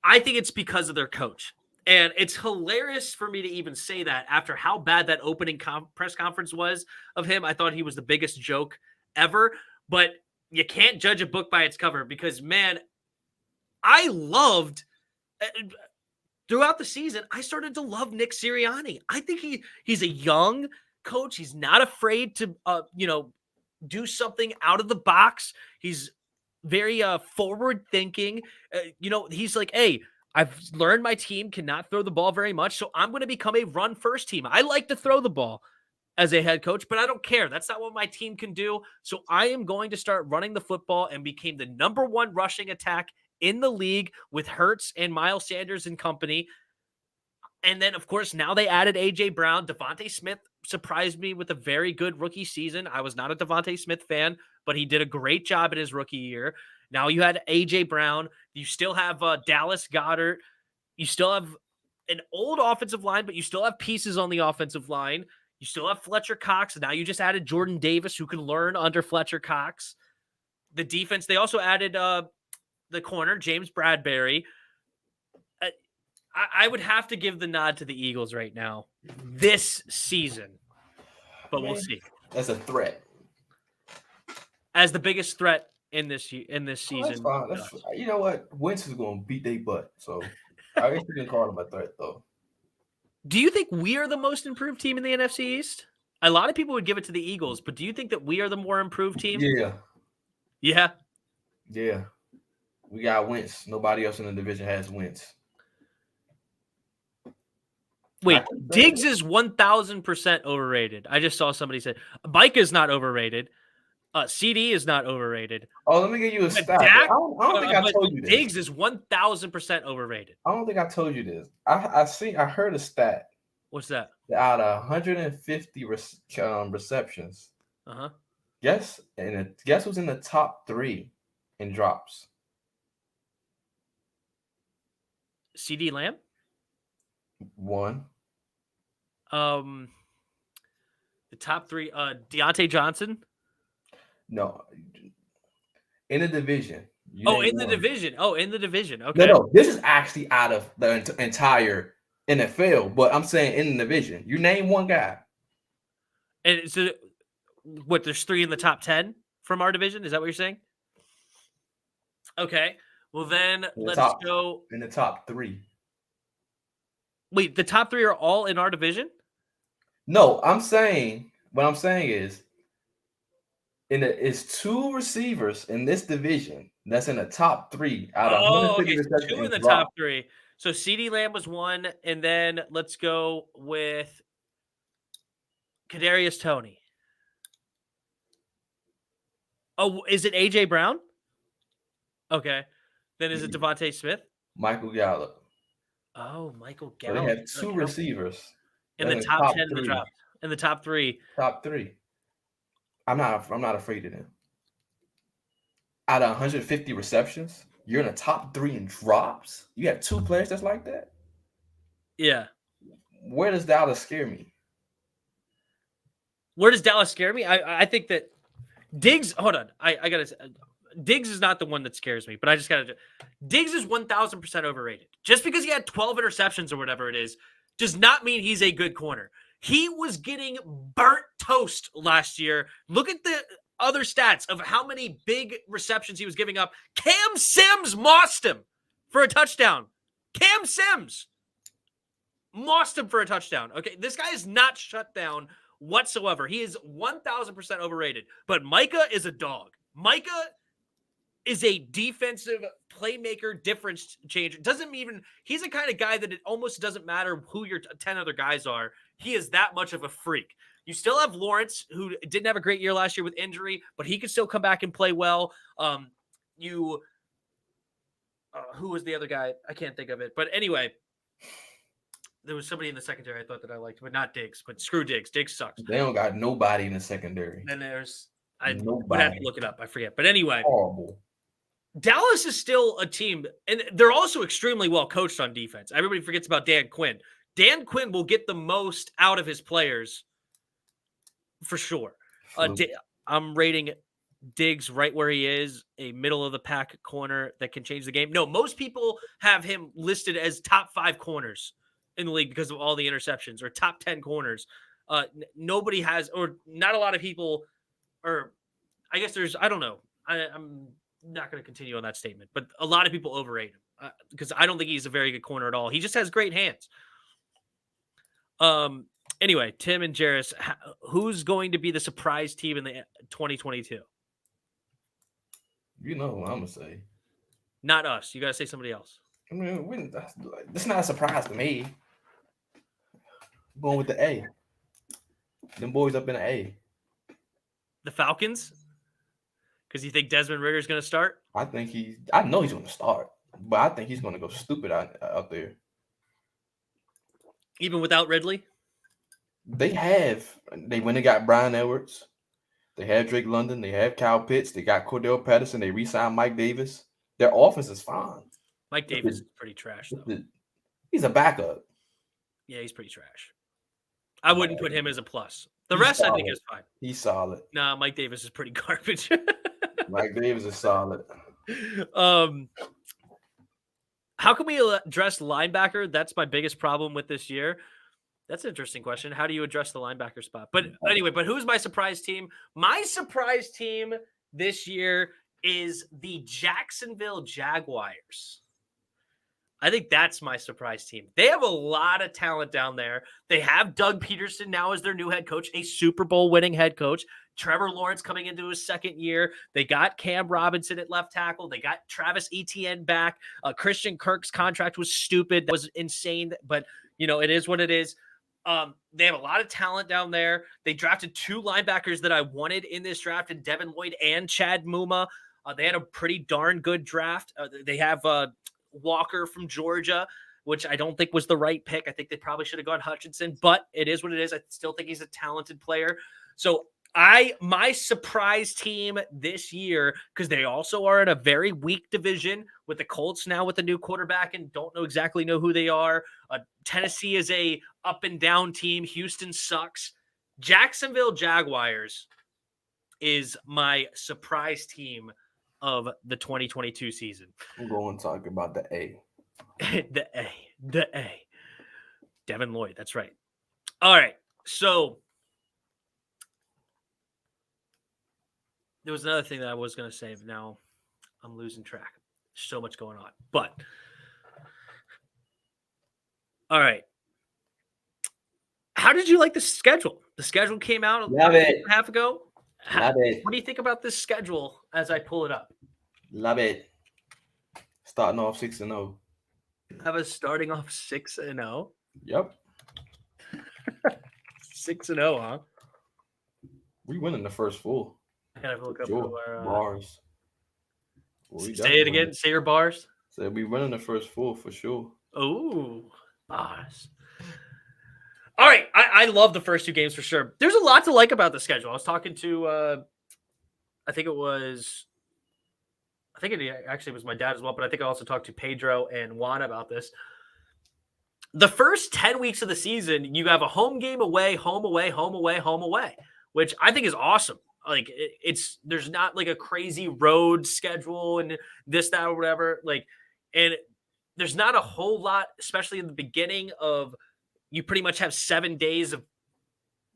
A: I think it's because of their coach. And it's hilarious for me to even say that after how bad that opening press conference was of him. I thought he was the biggest joke ever, but you can't judge a book by its cover because, man, I loved throughout the season. I started to love Nick Sirianni. I think he's a young coach. He's not afraid to, do something out of the box. He's very forward thinking. He's like, hey, I've learned my team cannot throw the ball very much, so I'm going to become a run-first team. I like to throw the ball as a head coach, but I don't care. That's not what my team can do. So I am going to start running the football and became the number one rushing attack in the league with Hurts and Miles Sanders and company. And then, of course, now they added A.J. Brown. Devontae Smith surprised me with a very good rookie season. I was not a Devontae Smith fan, but he did a great job in his rookie year. Now you had A.J. Brown. You still have Dallas Goedert. You still have an old offensive line, but you still have pieces on the offensive line. You still have Fletcher Cox. Now you just added Jordan Davis, who can learn under Fletcher Cox. The defense, they also added the corner, James Bradbury. I would have to give the nod to the Eagles right now this season, but we'll see.
B: That's a threat.
A: As the biggest threat in this season.
B: That's fine. You know what? Wentz is going to beat their butt. So I guess we can call them a threat, though.
A: Do you think we are the most improved team in the NFC East? A lot of people would give it to the Eagles, but do you think that we are the more improved team?
B: Yeah.
A: Yeah?
B: Yeah. We got Wentz. Nobody else in the division has Wentz.
A: Wait, Diggs is 1,000% overrated. I just saw somebody say Micah is not overrated. CD is not overrated.
B: Oh, let me give you a stat. I don't think I told you this.
A: Diggs is 1,000% overrated.
B: I don't think I told you this. I heard a stat.
A: What's that?
B: Out of 150 receptions. Guess who's in the top 3 in drops?
A: CD Lamb?
B: 1.
A: The top 3, Deontay Johnson?
B: No. In the division.
A: In the division. Okay.
B: No. This is actually out of the entire NFL, but I'm saying in the division. You name one guy.
A: And so, what? There's 3 in the top 10 from our division. Is that what you're saying? Okay. Well, then let's go
B: in the top 3.
A: Wait, the top 3 are all in our division?
B: No, what I'm saying is, it's 2 receivers in this division that's in the top 3 out of 150
A: so 2 in the top 3. So CeeDee Lamb was 1, and then let's go with Kadarius Toney. Oh, is it AJ Brown? Okay. Then is it Devontae Smith?
B: Michael Gallup.
A: Oh, Michael Gallup.
B: So they have 2 receivers
A: in the top 10 in the draft. In the top 3.
B: Top 3. I'm not afraid of them. Out of 150 receptions, you're in the top 3 in drops. You have 2 players that's like that.
A: Yeah.
B: Where does Dallas scare me?
A: Where does Dallas scare me? I think that Diggs. Hold on. I gotta. Diggs is not the one that scares me, but I just gotta. Diggs is 1,000% overrated. Just because he had 12 interceptions or whatever it is, does not mean he's a good corner. He was getting burnt toast last year. Look at the other stats of how many big receptions he was giving up. Cam Sims mossed him for a touchdown. Cam Sims mossed him for a touchdown. Okay, this guy is not shut down whatsoever. He is 1,000% overrated. But Micah is a dog. Micah is a defensive playmaker, difference changer. He's the kind of guy that it almost doesn't matter who your 10 other guys are. He is that much of a freak. You still have Lawrence, who didn't have a great year last year with injury, but he could still come back and play well. Who was the other guy? I can't think of it. But anyway, there was somebody in the secondary I thought that I liked, but not Diggs. But screw Diggs. Diggs sucks.
B: They don't got nobody in the secondary.
A: Then I would have to look it up. I forget. But anyway.
B: Horrible.
A: Dallas is still a team, and they're also extremely well coached on defense. Everybody forgets about Dan Quinn. Dan Quinn will get the most out of his players for sure. I'm rating Diggs right where he is, a middle-of-the-pack corner that can change the game. No, most people have him listed as top 5 corners in the league because of all the interceptions, or top 10 corners. Nobody has, or not a lot of people, or I guess I don't know. I'm not going to continue on that statement, but a lot of people overrate him because I don't think he's a very good corner at all. He just has great hands. Anyway, Tim and Jeris, who's going to be the surprise team in the 2022?
B: You know what I'm going to say.
A: Not us. You got to say somebody else.
B: I mean, that's not a surprise to me. I'm going with the A. Them boys up in the A.
A: The Falcons? Because you think Desmond Ridder's going to start?
B: I know he's going to start, but I think he's going to go stupid out there.
A: Even without Ridley?
B: They went and got Brian Edwards. They have Drake London. They have Kyle Pitts. They got Cordell Patterson. They re-signed Mike Davis. Their offense is fine.
A: Mike Davis is pretty trash, though.
B: He's a backup.
A: Yeah, he's pretty trash. I wouldn't put him as a plus. The rest, solid. I think, is fine.
B: He's solid.
A: Nah, Mike Davis is pretty garbage.
B: Mike Davis is solid.
A: How can we address linebacker? That's my biggest problem with this year. That's an interesting question. How do you address the linebacker spot? But anyway, who's my surprise team? My surprise team this year is the Jacksonville Jaguars. I think that's my surprise team. They have a lot of talent down there. They have Doug Peterson now as their new head coach, a Super Bowl winning head coach. Trevor Lawrence coming into his second year. They got Cam Robinson at left tackle. They got Travis Etienne back. Christian Kirk's contract was stupid. That was insane, but it is what it is. They have a lot of talent down there. They drafted 2 linebackers that I wanted in this draft, in Devin Lloyd and Chad Muma. They had a pretty darn good draft. They have Walker from Georgia, which I don't think was the right pick. I think they probably should have gone Hutchinson, but it is what it is. I still think he's a talented player. So my surprise team this year, because they also are in a very weak division with the Colts now with a new quarterback and don't exactly know who they are. Tennessee is a up and down team. Houston sucks. Jacksonville Jaguars is my surprise team of the 2022 season.
B: I'm going to talk about the A.
A: The A. Devin Lloyd, that's right. All right, so there was another thing that I was going to say, but now I'm losing track. So much going on. But, all right. How did you like the schedule? The schedule came out a week and a half ago.
B: Love it.
A: What do you think about this schedule as I pull it up?
B: Love it. Starting off 6-0.
A: Have us starting off 6-0?
B: Yep.
A: 6-0, huh?
B: We winning the first full.
A: I gotta look up
B: our bars. Well,
A: say it again. Say your bars.
B: So we winning the first full for sure.
A: Oh, bars. All right. I love the first 2 games for sure. There's a lot to like about the schedule. I was talking to, I think it actually was my dad as well, but I think I also talked to Pedro and Juan about this. The first 10 weeks of the season, you have a home game away, home away, home away, home away, which I think is awesome. Like there's not like a crazy road schedule and this, that, or whatever. And there's not a whole lot, especially in the beginning of, you pretty much have 7 days of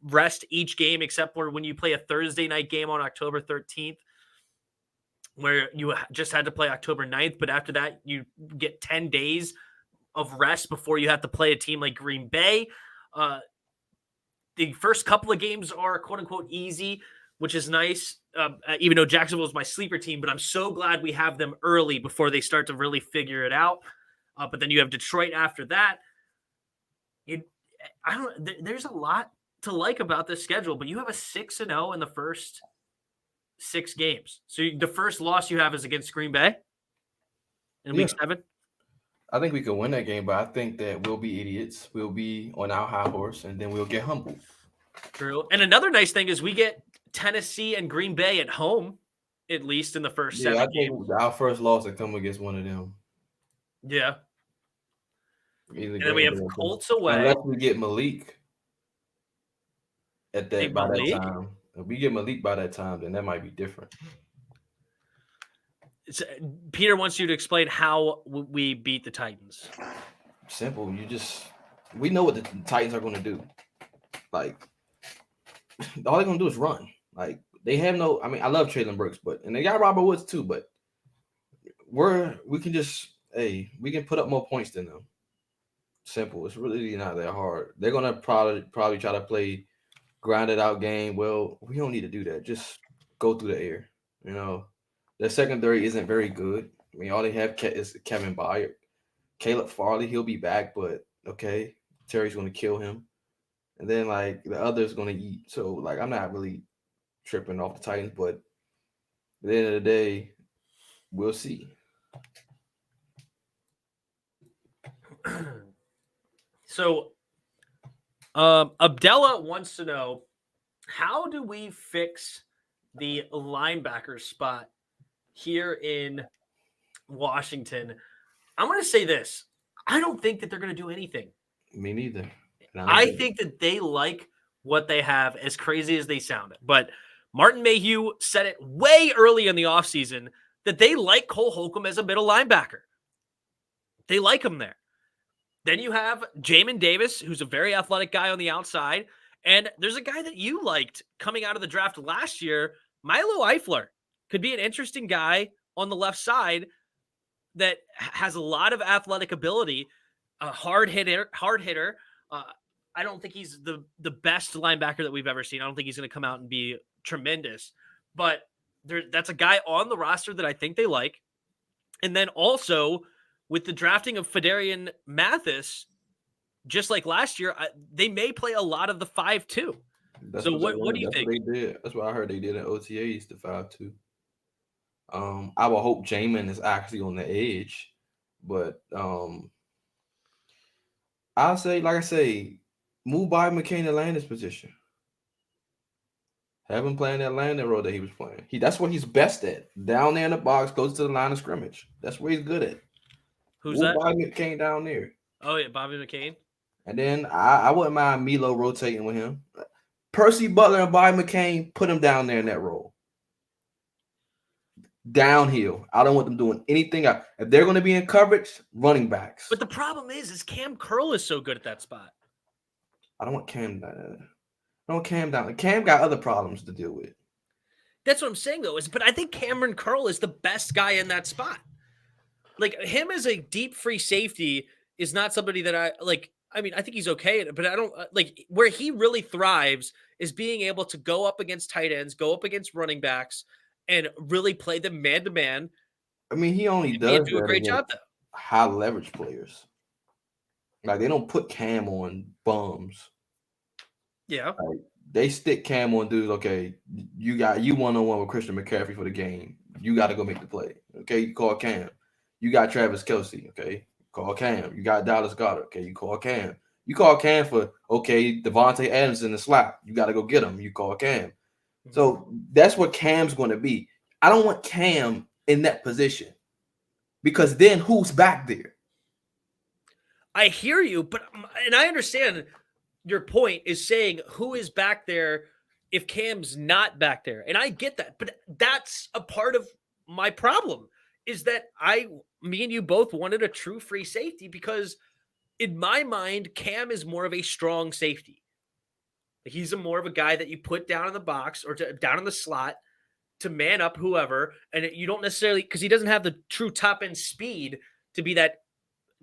A: rest each game, except for when you play a Thursday night game on October 13th, where you just had to play October 9th. But after that, you get 10 days of rest before you have to play a team like Green Bay. The first couple of games are quote unquote easy, which is nice. Even though Jacksonville is my sleeper team, but I'm so glad we have them early before they start to really figure it out. But then you have Detroit after that. There's a lot to like about this schedule, but you have a 6-0 in the first 6 games. So the first loss you have is against Green Bay in week 7.
B: I think we could win that game, but I think that we'll be idiots. We'll be on our high horse, and then we'll get humbled.
A: True. And another nice thing is we get Tennessee and Green Bay at home, at least in the first 7 games.
B: Our first loss will come against one of them.
A: Yeah. And then we have Colts away.
B: Unless we get Malik by that time. If we get Malik by that time, then that might be different.
A: Peter wants you to explain how we beat the Titans.
B: Simple. We know what the Titans are going to do. Like, all they're going to do is run. Like, they have I love Traylon Burks, and they got Robert Woods too, but we can put up more points than them. Simple. It's really not that hard. They're going to probably try to play grinded out game. Well, we don't need to do that. Just go through the air. Their secondary isn't very good. I mean, all they have is Kevin Byard. Caleb Farley, he'll be back, but okay. Terry's going to kill him. And then, the other's going to eat. So, I'm not really tripping off the Titans, but at the end of the day, we'll see.
A: So, Abdullah wants to know, how do we fix the linebacker spot here in Washington? I'm going to say this. I don't think that they're going to do anything.
B: Me neither.
A: I think that they like what they have, as crazy as they sound. But Martin Mayhew said it way early in the offseason that they like Cole Holcomb as a middle linebacker. They like him there. Then you have Jamin Davis, who's a very athletic guy on the outside. And there's a guy that you liked coming out of the draft last year, Milo Eifler. Could be an interesting guy on the left side that has a lot of athletic ability, a hard hitter. I don't think he's the best linebacker that we've ever seen. I don't think he's going to come out and be tremendous. But that's a guy on the roster that I think they like. And then also, with the drafting of Fedarian Mathis, just like last year, they may play a lot of the 5-2. So what do you think?
C: What they did. That's what I heard they did in OTAs, the 5-2. I would hope Jamin is actually on the edge, but I'll say, like I say, move by McCain to Landon's position. Have him playing that landing role that he was playing. That's what he's best at. Down there in the box, close to the line of scrimmage. That's what he's good at.
A: Who's that?
C: Bobby McCain down there.
A: Oh, yeah, Bobby McCain.
C: And then I wouldn't mind Milo rotating with him. Percy Butler and Bobby McCain, put him down there in that role. Downhill. I don't want them doing anything. If they're going to be in coverage, running backs.
A: But the problem is Cam Curl is so good at that spot.
C: I don't want Cam down. I don't want Cam down. Cam got other problems to deal with.
A: That's what I'm saying, though. But I think Cameron Curl is the best guy in that spot. Like, him as a deep free safety is not somebody that I like. I mean, I think he's okay at it, but I don't like where he really thrives is being able to go up against tight ends, go up against running backs, and really play them man to man.
C: I mean, he only does
A: do a great job though.
C: High leverage players. Like, they don't put Cam on bums.
A: Yeah.
C: Like, they stick Cam on dudes. Okay, you one-on-one with Christian McCaffrey for the game. You got to go make the play. Okay, you call Cam. You got Travis Kelce. Okay, call Cam. You got Dallas Goedert. Okay, you call Cam. You call Cam for, okay, Devontae Adams in the slot. You got to go get him. You call Cam. So that's what Cam's going to be. I don't want Cam in that position because then who's back there?
A: I hear you, and I understand your point is saying who is back there if Cam's not back there. And I get that, but that's a part of my problem is that me and you both wanted a true free safety because in my mind, Cam is more of a strong safety. He's more of a guy that you put down in the box or down in the slot to man up whoever. And you don't necessarily, because he doesn't have the true top end speed to be that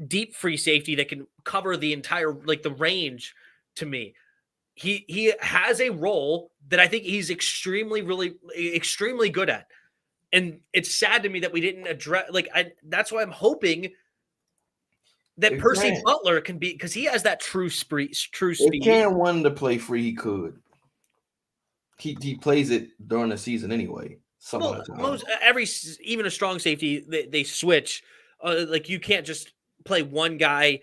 A: deep free safety that can cover the entire, like the range to me. He has a role that I think he's extremely good at. And it's sad to me that we didn't address, that's why I'm hoping that Percy Butler can be, because he has that true speed.
C: If Cam wanted to play free, he could. He plays it during the season anyway.
A: Even a strong safety, they switch. Like you can't just play one guy.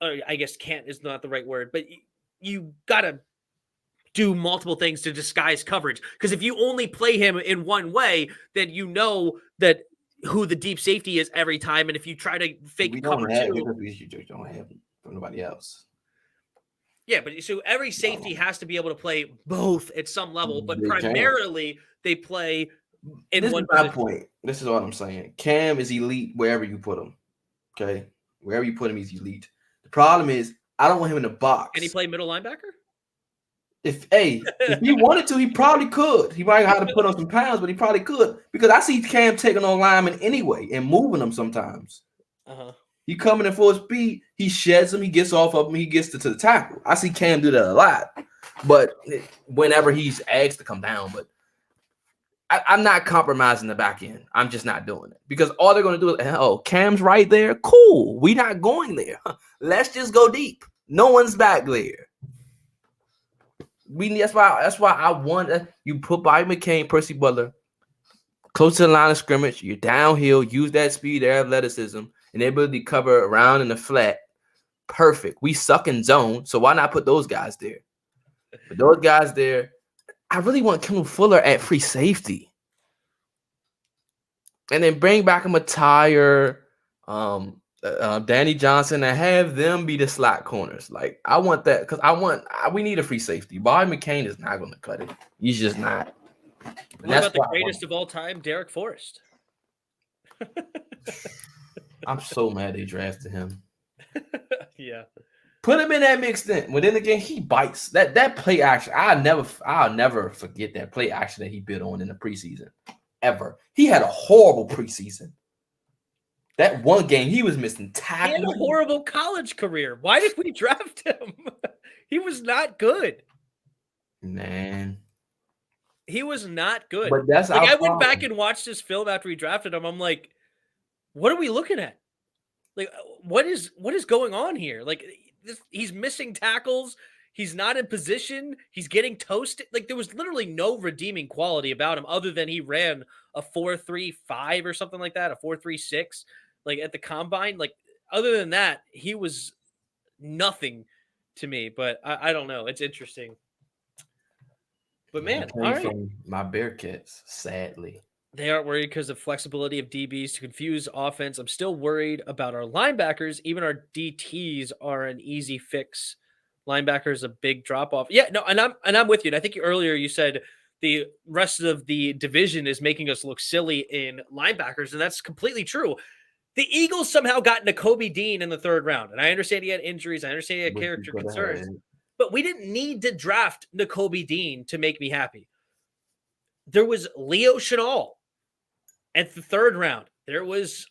A: I guess can't is not the right word, but you gotta do multiple things to disguise coverage. Because if you only play him in one way, then you know that who the deep safety is every time. And if you try to fake cover two,
C: you just don't have him from nobody else.
A: Yeah, but so every safety has to be able to play both at some level, but primarily they play in one position.
C: This is my point. This is what I'm saying. Cam is elite wherever you put him. Okay? Wherever you put him, he's elite. The problem is, I don't want him in the box.
A: Can he play middle linebacker?
C: If he wanted to, he probably could. He might have to put on some pounds, but he probably could. Because I see Cam taking on linemen anyway and moving them sometimes. He coming in full speed, he sheds them, he gets off of them, he gets to the tackle. I see Cam do that a lot. But whenever he's asked to come down, but I'm not compromising the back end. I'm just not doing it. Because all they're going to do is, Cam's right there. Cool. We're not going there. Let's just go deep. No one's back there. That's why I want you put Bobby McCain, Percy Butler close to the line of scrimmage. You're downhill. Use that speed, their athleticism, and their ability to cover around in the flat. Perfect. We suck in zone, so why not put those guys there? But those guys there, I really want Kendall Fuller at free safety, and then bring back a Matire, Danny Johnson, and have them be the slot corners. Like, I want that because we need a free safety. Bobby McCain is not going to cut it. He's just not.
A: What about the greatest of all time, Derek Forrest?
C: I'm so mad they drafted him.
A: Yeah.
C: Put him in that mix then. But then again, he bites. That play action. I'll never forget that play action that he bit on in the preseason. Ever. He had a horrible preseason. That one game, he was missing tackles.
A: He had a horrible college career. Why did we draft him? He was not good.
C: Man.
A: He was not good.
C: But that's
A: like
C: our
A: I
C: problem.
A: went back and watched this film after we drafted him. I'm like, what are we looking at? Like, what is going on here? Like, he's missing tackles. He's not in position. He's getting toasted. Like, there was literally no redeeming quality about him other than he ran a 4.35 or something like that, a 4.36, like at the combine. Like, other than that, he was nothing to me. But I don't know. It's interesting. But man, all right.
C: From my Bearcats, sadly.
A: They aren't worried because of flexibility of DBs to confuse offense. I'm still worried about our linebackers. Even our DTs are an easy fix. Linebackers a big drop off. Yeah, no, and I'm with you. And I think earlier you said the rest of the division is making us look silly in linebackers, and that's completely true. The Eagles somehow got Nakobe Dean in the 3rd round, and I understand he had injuries. I understand he had character concerns, but we didn't need to draft Nakobe Dean to make me happy. There was Leo Chenal at the 3rd round. There was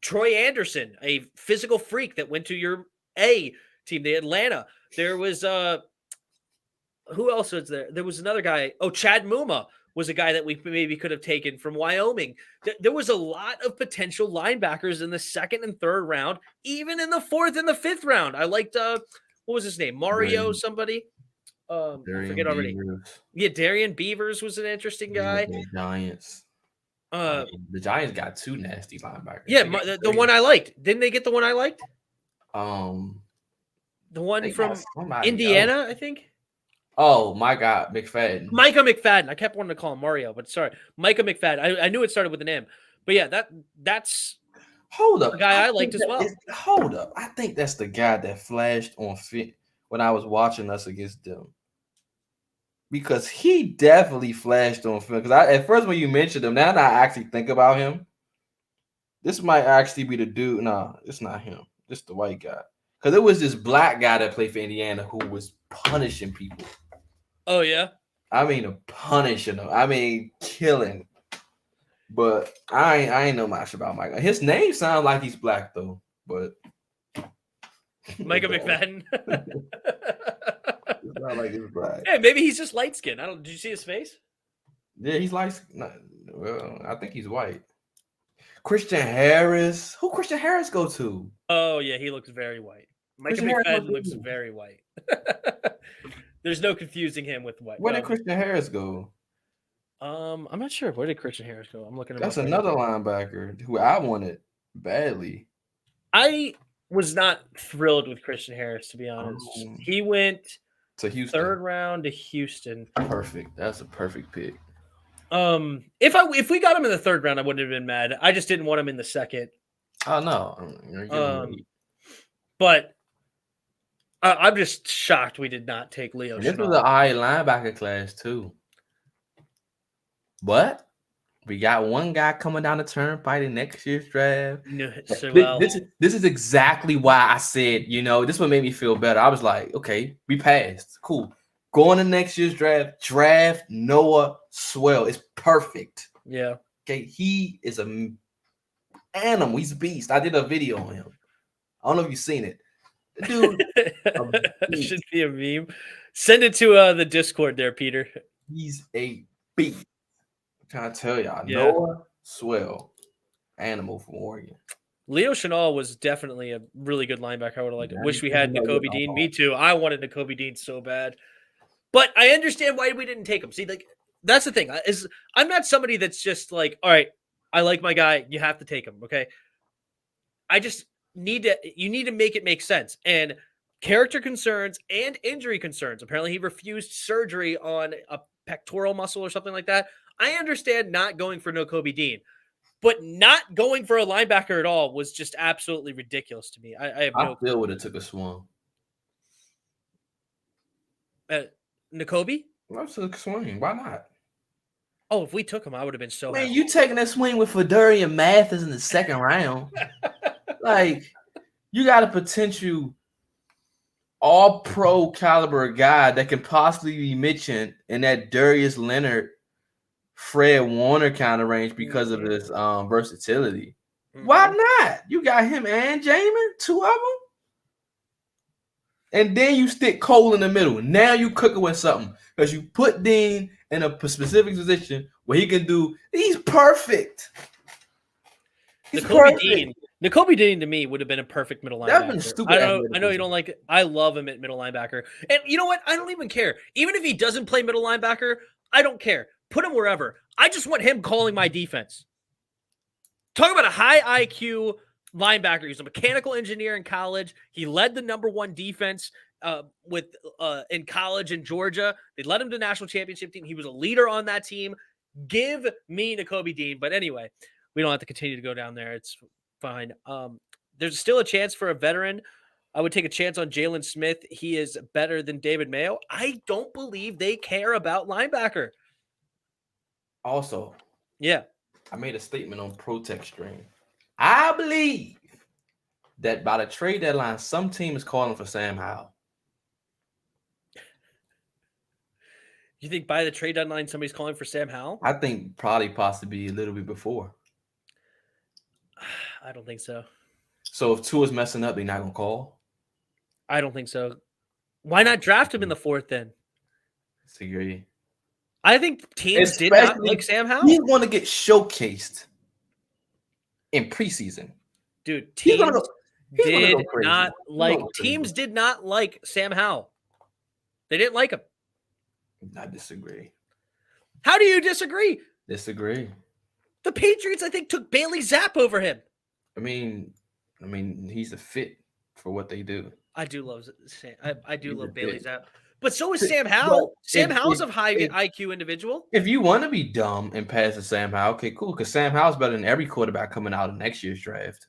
A: Troy Anderson, a physical freak that went to your A team, the Atlanta. There was who else was there? There was another guy. Oh, Chad Muma was a guy that we maybe could have taken from Wyoming. There was a lot of potential linebackers in the 2nd and 3rd round, even in the 4th and the 5th round. I liked what was his name? Mario somebody. I forget already. Yeah, Darian Beavers was an interesting guy.
C: The Giants. The Giants got 2 nasty linebackers.
A: Yeah, the one I liked. Didn't they get the one I liked? The one from Indiana, I think.
C: Oh my God, McFadden.
A: Micah McFadden. I kept wanting to call him Mario, but sorry, Micah McFadden. I knew it started with an M, but yeah, that's
C: hold up.
A: The guy I liked as well.
C: Hold up, I think that's the guy that flashed on fit when I was watching us against them. Because he definitely flashed on film. Because at first when you mentioned him, now that I actually think about him, this might actually be the dude. No, it's not him. It's the white guy. Because it was this black guy that played for Indiana who was punishing people.
A: Oh, yeah?
C: I mean, punishing them. I mean, killing. But I ain't know much about Micah. His name sounds like he's black, though. But
A: Micah McFadden.
C: It's not like he's black.
A: Hey, maybe he's just light skinned. Did you see his face?
C: Yeah, he's light. Well, I think he's white. Christian Harris. Who Christian Harris go to?
A: Oh, yeah, he looks very white. Micah McFadden looks very white. There's no confusing him with white.
C: Where did Christian Harris go?
A: I'm not sure. Where did Christian Harris go? I'm looking at
C: That's another linebacker who I wanted badly.
A: I was not thrilled with Christian Harris, to be honest. He went
C: to Houston.
A: 3rd round to Houston.
C: Perfect. That's a perfect pick.
A: If we got him in the 3rd round, I wouldn't have been mad. I just didn't want him in the 2nd.
C: Oh no.
A: But I'm just shocked we did not take Leo.
C: This was an eye linebacker class too. But we got one guy coming down the turnpike in next year's draft.
A: No, so
C: this is exactly why I said, this what made me feel better. I was like, okay, we passed. Cool. Going to next year's draft Noah Swell. It's perfect.
A: Yeah.
C: Okay, he is an animal. He's a beast. I did a video on him. I don't know if you've seen it. Dude,
A: should be a meme. Send it to the Discord there, Peter.
C: He's a beast. I'm trying to tell y'all.
A: Yeah.
C: Noah Swell, animal from Oregon.
A: Leo Chenal was definitely a really good linebacker. I would have liked it. Wish we had Nakobe Dean. Me too. I wanted Nakobe Dean so bad. But I understand why we didn't take him. See, that's the thing. I'm not somebody that's just like, all right, I like my guy. You have to take him. Okay. I just you need to make it make sense. And character concerns and injury concerns. Apparently he refused surgery on a pectoral muscle or something like that. I understand not going for Nakobe Dean, but not going for a linebacker at all was just absolutely ridiculous to me. I
C: still would have took a swing.
A: Nakobe?
C: I took a swing. Why not?
A: Oh, if we took him, I would have been so happy.
C: You taking that swing with Federian Mathis in the second round. Like, you got a potential all-pro caliber guy that can possibly be mentioned in that Darius Leonard, Fred Warner kind of range because of his versatility. Why not? You got him and Jamin, two of them. And then you stick Cole in the middle. Now you cooking with something because you put Dean in a specific position where he can do. He's perfect.
A: Nakobe Dean to me would have been a perfect middle linebacker.
C: That'd been stupid.
A: I know you don't like it. I love him at middle linebacker. And you know what? I don't even care. Even if he doesn't play middle linebacker, I don't care. Put him wherever. I just want him calling my defense. Talk about a high IQ linebacker. He's a mechanical engineer in college. He led the #1 defense in college in Georgia. They led him to the national championship team. He was a leader on that team. Give me Nakobe Dean. But anyway, we don't have to continue to go down there. It's fine. There's still a chance for a veteran. I would take a chance on Jalen Smith. He is better than David Mayo. I don't believe they care about linebacker.
C: Also,
A: yeah,
C: I made a statement on Protect Stream. I believe that by the trade deadline, some team is calling for Sam Howell.
A: You think by the trade deadline, somebody's calling for Sam Howell?
C: I think possibly a little bit before.
A: I don't think so.
C: So if Tua's messing up, they're not going to call?
A: I don't think so. Why not draft him in the 4th then?
C: Disagree.
A: I think teams did not like Sam Howell.
C: He's going to get showcased in preseason.
A: Dude, teams did not like Sam Howell. They didn't like him.
C: I disagree.
A: How do you disagree?
C: Disagree.
A: The Patriots, I think, took Bailey Zapp over him.
C: I mean, he's a fit for what they do.
A: I do love Bailey Zapp. But so is Sam Howell. Sam Howell's a high IQ individual.
C: If you want to be dumb and pass to Sam Howell, okay, cool. Because Sam Howell's better than every quarterback coming out of next year's draft.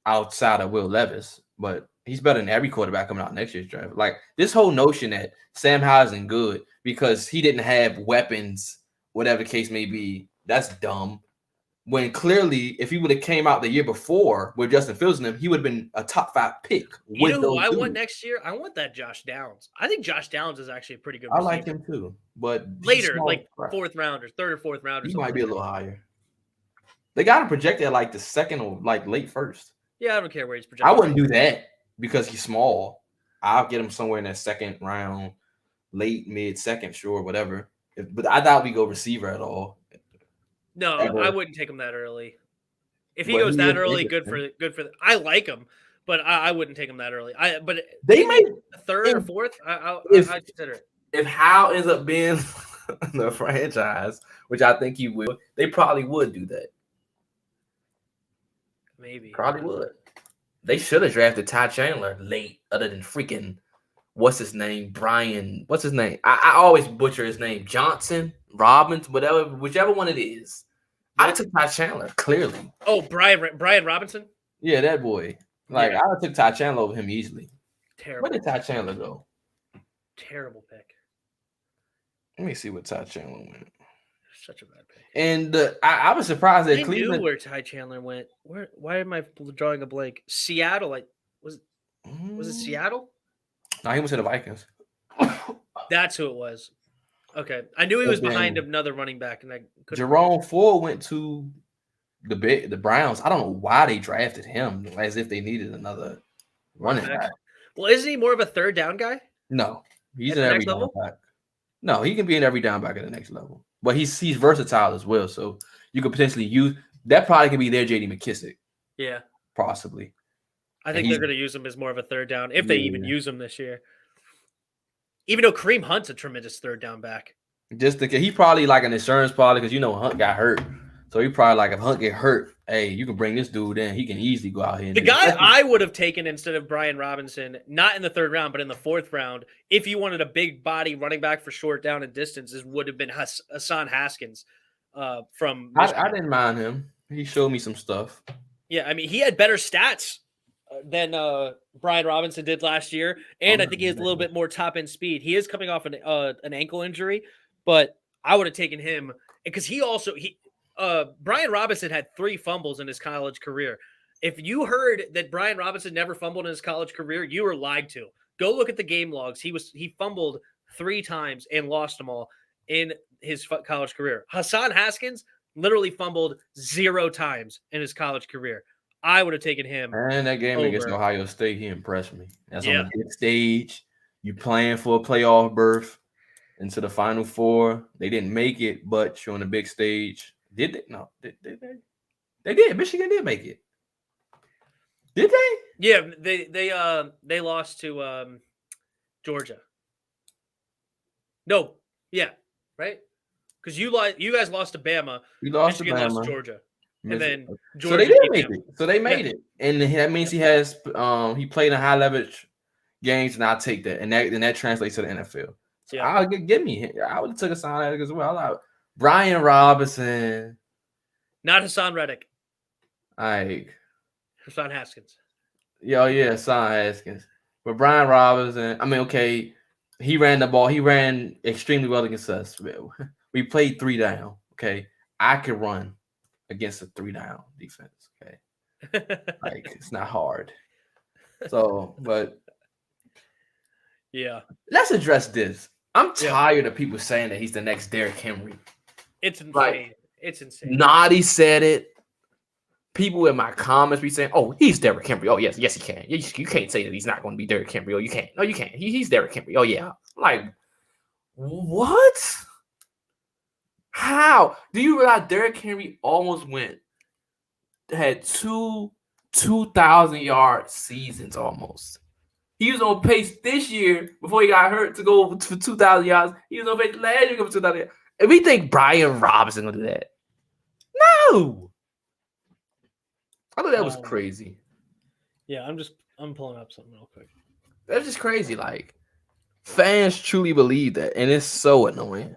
C: Outside of Will Levis. But he's better than every quarterback coming out next year's draft. Like, this whole notion that Sam Howell isn't good because he didn't have weapons, whatever the case may be, that's dumb. When clearly, if he would have came out the year before with Justin Fields in him, he would have been a top 5 pick.
A: You know who I want next year? I want that Josh Downs. I think Josh Downs is actually a pretty good receiver.
C: I like him too. But
A: later, like 4th round or 3rd or 4th round or something.
C: He might be a little higher. They got him projected at like the 2nd or like late 1st.
A: Yeah, I don't care where he's projected.
C: I wouldn't do that because he's small. I'll get him somewhere in that 2nd round, late, mid, 2nd, sure, whatever. But I doubt we go receiver at all.
A: No, I wouldn't take him that early. If he goes that early, good for the. I like him, but I wouldn't take him that early. But
C: they may
A: 3rd or 4th. I'd consider it.
B: If Howell ends up being the franchise, which I think he will, they probably would do that.
A: Maybe
B: probably would. They should have drafted Ty Chandler late, other than freaking what's his name, Brian. What's his name? I always butcher his name. Johnson, Robbins, whichever one it is. I took Ty Chandler, clearly.
A: Oh, Brian Robinson?
C: Yeah, that boy. Like, I took Ty Chandler over him easily.
A: Terrible.
C: Where did Ty Chandler go?
A: Terrible pick.
C: Let me see what Ty Chandler went.
A: Such a bad pick.
C: And I was surprised that Cleveland.
A: Knew where Ty Chandler went. Why am I drawing a blank? Seattle. Was it Seattle?
C: No, he was to the Vikings.
A: That's who it was. Okay, I knew he was behind another running back, and
C: Jerome Ford went to the Browns. I don't know why they drafted him, as if they needed another running back.
A: Well, isn't he more of a 3rd down guy?
C: No, he's an every down back. No, he can be an every down back at the next level, but he's versatile as well. So you could potentially use that. Probably could be their J.D. McKissick.
A: Yeah,
C: possibly.
A: I think they're going to use him as more of a 3rd down if they even use him this year. Even though Kareem Hunt's a tremendous 3rd down back.
C: Just because he probably like an insurance policy because Hunt got hurt. So he probably like if Hunt get hurt, hey, you can bring this dude in. He can easily go out here.
A: The guy I would have taken instead of Brian Robinson, not in the 3rd round, but in the 4th round, if you wanted a big body running back for short down and distances, would have been Hassan Haskins from Michigan.
C: I didn't mind him. He showed me some stuff.
A: Yeah, I mean, he had better stats than Brian Robinson did last year, and I think he has a little bit more top-end speed. He is coming off an ankle injury, but I would have taken him because Brian Robinson had 3 fumbles in his college career. If you heard that Brian Robinson never fumbled in his college career, you were lied to. Go look at the game logs. He fumbled 3 times and lost them all in his college career. Hassan Haskins literally fumbled 0 times in his college career. I would have taken him.
C: And that game against Ohio State, he impressed me. That's on the big stage. You playing for a playoff berth into the Final Four. They didn't make it, but you're on the big stage. Did they? No, did they? They did. Michigan did make it. Did they?
A: Yeah, they lost to Georgia. No, yeah, right? Because you guys lost to Bama.
C: You lost
A: Michigan
C: to Bama.
A: lost to Georgia. And then Georgia.
C: So they did make it. So they made it. And that means he has he played in high leverage games, and I'll take that. And that translates to the NFL. So I would have took a sign at it as well. Brian Robinson.
A: Not Hassan Reddick.
C: Hassan
A: Haskins.
C: Yeah, Hassan Haskins. But Brian Robinson, I mean, okay, he ran the ball. He ran extremely well against us. We played 3 down. Okay. I could run against a 3 down defense. Okay. It's not hard. So, but
A: yeah.
C: Let's address this. I'm tired of people saying that he's the next Derrick Henry.
A: It's insane. It's insane.
C: Naughty said it. People in my comments be saying, "Oh, he's Derrick Henry. Oh, yes, he can. You can't say that he's not going to be Derrick Henry. Oh, you can't. No, you can't. He's Derrick Henry. Oh, yeah." Like, what? How do you realize Derrick Henry almost had 2,000-yard seasons almost? He was on pace this year before he got hurt to go for 2,000 yards. He was on pace last year to go for 2,000 yards. And we think Brian Robinson will do that. No. I thought that was crazy.
A: Yeah, I'm pulling up something real quick.
C: That's just crazy. Like, fans truly believe that, and it's so annoying.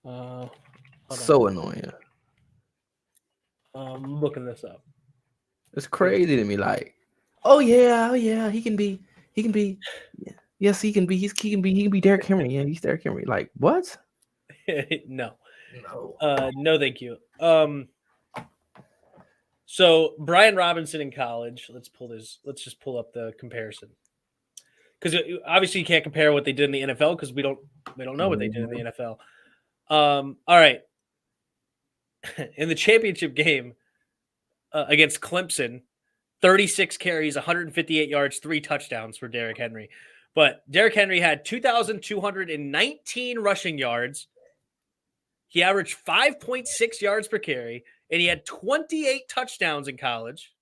C: So annoying.
A: I'm looking this up.
C: It's crazy to me. Like, oh yeah, he can be. Yeah. Yes, he can be. He can be Derrick Henry. Yeah, he's Derrick Henry. Like, what?
A: No, thank you. So Brian Robinson in college. Let's just pull up the comparison, because obviously you can't compare what they did in the NFL because we don't know what they did in the NFL. All right, in the championship game against Clemson, 36 carries, 158 yards, 3 touchdowns for Derrick Henry. But Derrick Henry had 2,219 rushing yards. He averaged 5.6 yards per carry, and he had 28 touchdowns in college.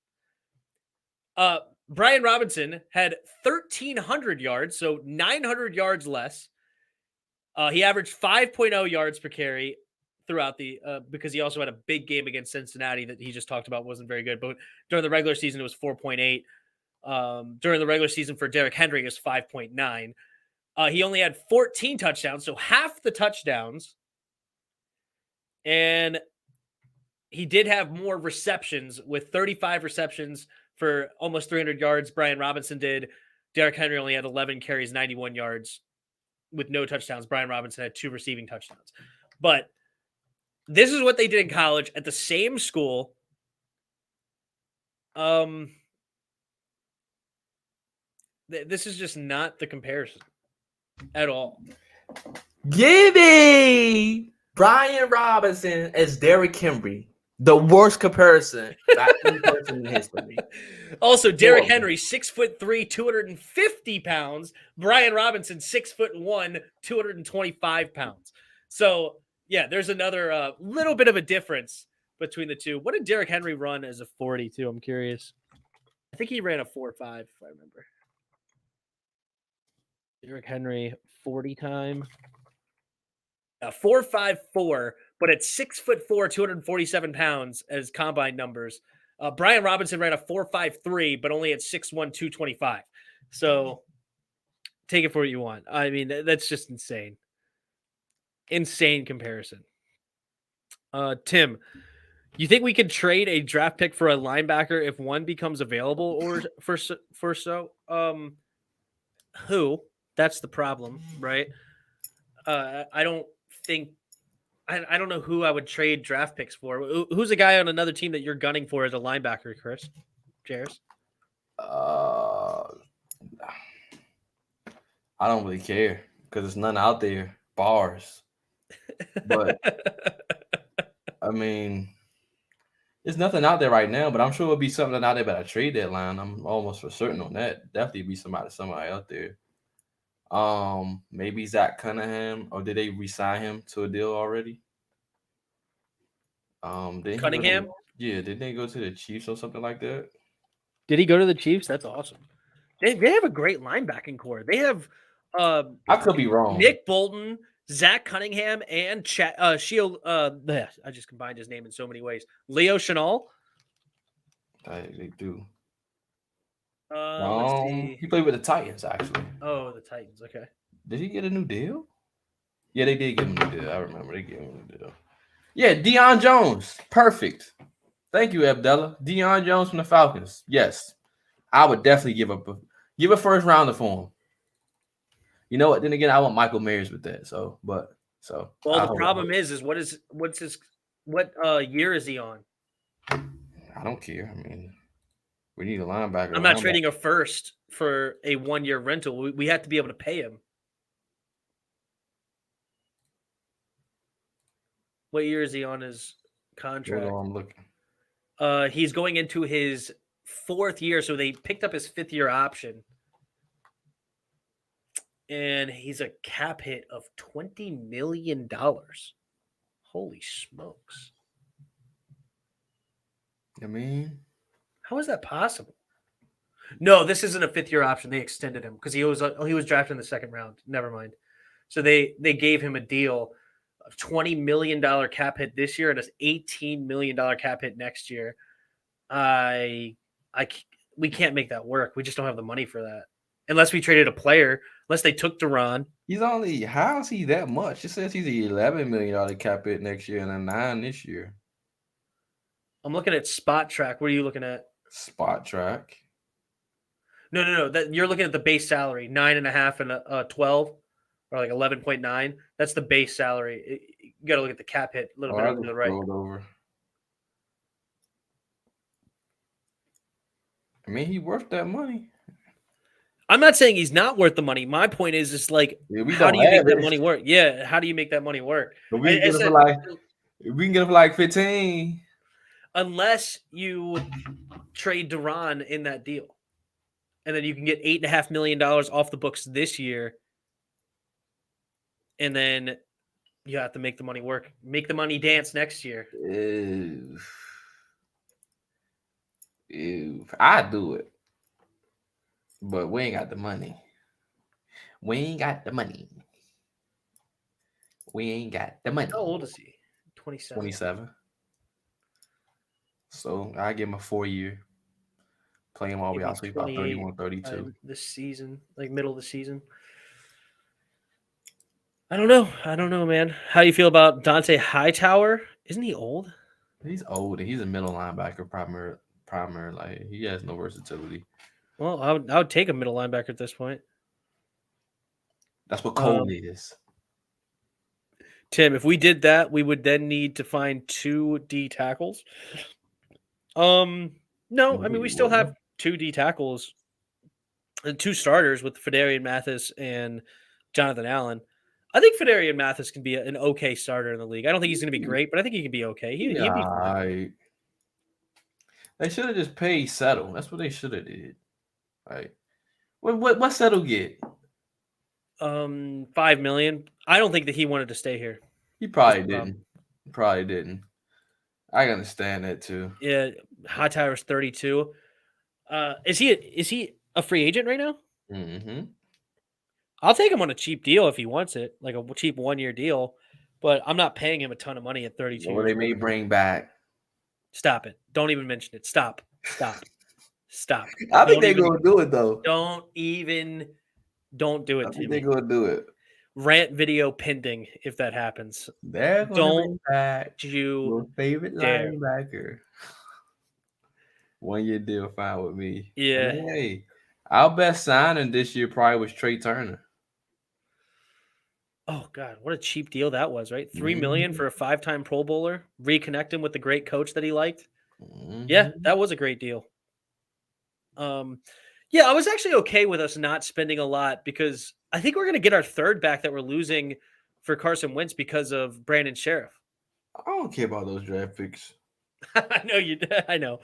A: Brian Robinson had 1,300 yards, so 900 yards less. He averaged 5.0 yards per carry throughout the because he also had a big game against Cincinnati that he just talked about wasn't very good. But during the regular season, it was 4.8. During the regular season for Derrick Henry, it was 5.9. He only had 14 touchdowns, so half the touchdowns. And he did have more receptions with 35 receptions for almost 300 yards. Brian Robinson did. Derrick Henry only had 11 carries, 91 yards with no touchdowns. Brian Robinson had 2 receiving touchdowns. But this is what they did in college at the same school. This is just not the comparison at all.
C: Give me Brian Robinson as Derrick Henry. The worst comparison by any person in history.
A: Also, Derrick Henry, 6'3", 250 pounds. Brian Robinson, 6'1", 225 pounds. So, yeah, there's another little bit of a difference between the two. What did Derrick Henry run as a 40 too? I'm curious. I think he ran a 4.5, if I remember. Derrick Henry, 40 time. 4.54, but at 6'4", 247 pounds as combine numbers. Brian Robinson ran a 4.53, but only at 6'1", 225. So take it for what you want. I mean, that's just insane. Insane comparison. Tim, you think we could trade a draft pick for a linebacker if one becomes available, or for so? Who? That's the problem, right? I don't think I don't know who I would trade draft picks for. Who's a guy on another team that you're gunning for as a linebacker, Chris? Jeris?
C: I don't really care because there's none out there. Bars. But I mean, there's nothing out there right now, but I'm sure it'll be something out there by the trade deadline. I'm almost for certain on that. Definitely be somebody out there. Maybe Zach Cunningham, or did they re-sign him to a deal already?
A: Cunningham?
C: Did they go to the Chiefs or something like that?
A: Did he go to the Chiefs? That's awesome. They have a great linebacking core. They have
C: I could be wrong.
A: Nick Bolton, Zach Cunningham, and Shield. I just combined his name in so many ways. Leo Chenal.
C: They do.
A: Let's see.
C: He played with the Titans, actually.
A: Oh, the Titans. Okay.
C: Did he get a new deal? Yeah, they did give him a new deal. I remember they gave him a new deal. Yeah, Deion Jones. Perfect. Thank you, Abdullah. Deion Jones from the Falcons. Yes. I would definitely give a first rounder for him. You know what? Then again, I want Michael Myers with that. So.
A: Well, the problem is what year is he on?
C: I don't care. I mean, we need a linebacker.
A: I'm not trading a first for a 1-year rental. We have to be able to pay him. What year is he on his contract?
C: I'm looking.
A: He's going into his 4th year, so they picked up his 5th-year option. And he's a cap hit of $20 million. Holy smokes.
C: I mean,
A: how is that possible? No, this isn't a 5th-year option. They extended him because he was drafted in the 2nd round. Never mind. So they gave him a deal of $20 million cap hit this year and an $18 million cap hit next year. We can't make that work. We just don't have the money for that. Unless we traded a player, unless they took Daron.
C: How is he that much? It says he's an $11 million cap hit next year and a $9 million this year.
A: I'm looking at Spot Track. What are you looking at?
C: Spot Track.
A: No. You're looking at the base salary, 9.5 and 12, or like 11.9. That's the base salary. You got to look at the cap hit a little bit to the right.
C: Over. I mean, he's worth that money.
A: I'm not saying he's not worth the money. My point is, just like, how do you make that money work? Yeah, how do you make that money work?
C: We can get it for like 15.
A: Unless you trade Daron in that deal. And then you can get $8.5 million off the books this year. And then you have to make the money work. Make the money dance next year.
C: I'd do it. But we ain't got the money. We ain't got the money.
A: How old is he? 27.
C: 27. So I give him a 4-year. Play him all the way out. So he's about 31, 32.
A: This season, like middle of the season. I don't know, man. How do you feel about Dante Hightower? Isn't he old?
C: He's old. He's a middle linebacker, primary. Like, he has no versatility.
A: Well, I would take a middle linebacker at this point.
C: That's what Cole is.
A: Tim, if we did that, we would then need to find 2 D tackles. No, I mean, we still have 2 D tackles and 2 starters with Fedarian Mathis and Jonathan Allen. I think Fedarian Mathis can be an okay starter in the league. I don't think he's going to be great, but I think he can be okay. He'd be fine.
C: They should have just paid Settle. That's what they should have did. Right. What Settle get?
A: $5 million. I don't think that he wanted to stay here.
C: He probably didn't. I understand that too.
A: Yeah, Hightower's 32. Is he a free agent right now?
C: Mm-hmm.
A: I'll take him on a cheap deal if he wants it, like a cheap 1-year deal. But I'm not paying him a ton of money at 32.
C: Or they may bring back.
A: Stop it! Don't even mention it. Stop.
C: I think they're gonna do it though.
A: Don't do it.
C: I think they're gonna do it.
A: Rant video pending if that happens.
C: They're gonna bring back
A: your
C: favorite linebacker. 1-year deal, fine with me.
A: Yeah.
C: And hey, our best signing this year probably was Trey Turner.
A: Oh God, what a cheap deal that was, right? $3 million for a 5-time Pro Bowler. Reconnect him with the great coach that he liked. Yeah, that was a great deal. Yeah, I was actually okay with us not spending a lot because I think we're going to get our third back that we're losing for Carson Wentz because of Brandon Sheriff.
C: I don't care about those draft picks.
A: I know you. I know,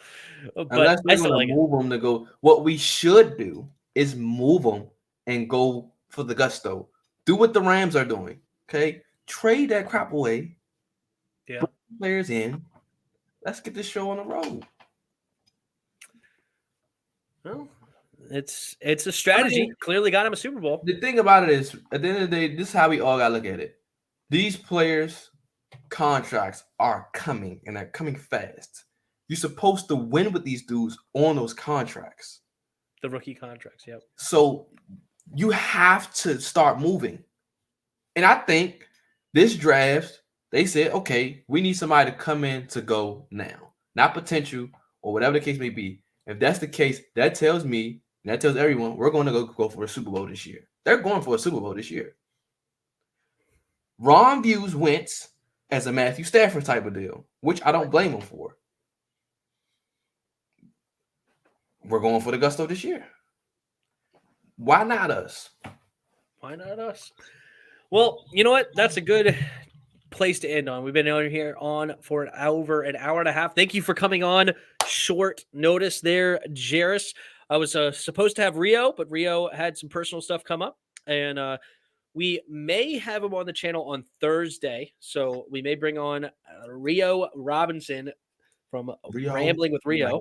A: but
C: Unless
A: I
C: they're
A: still
C: going
A: like
C: to move them to go. What we should do is move them and go for the gusto. Do what the Rams are doing. Okay, trade that crap away.
A: Yeah,
C: put players in. Let's get this show on the road.
A: well, it's a strategy.
C: I mean,
A: Clearly got him a Super Bowl.
C: The thing about it is, at the end of the day, this is how we all gotta look at it. These players' contracts are coming, and they're coming fast. You're supposed to win with these dudes on those contracts.
A: The rookie contracts, yep.
C: So you have to start moving. And I think this draft, they said, okay, we need somebody to come in to go now, not potential or whatever the case may be. If that's the case, that tells me, and that tells everyone, we're going to go for a Super Bowl this year. They're going for a Super Bowl this year. Ron views Wentz as a Matthew Stafford type of deal, which I don't blame him for. We're going for the gusto this year. Why not us?
A: Why not us? Well, you know what? That's a good place to end on. We've been on here for over an hour and a half. Thank you for coming on short notice there, Jeris. I was supposed to have Rio, but Rio had some personal stuff come up, and we may have him on the channel on Thursday. So we may bring on Rio Robinson from Rambling with Rio.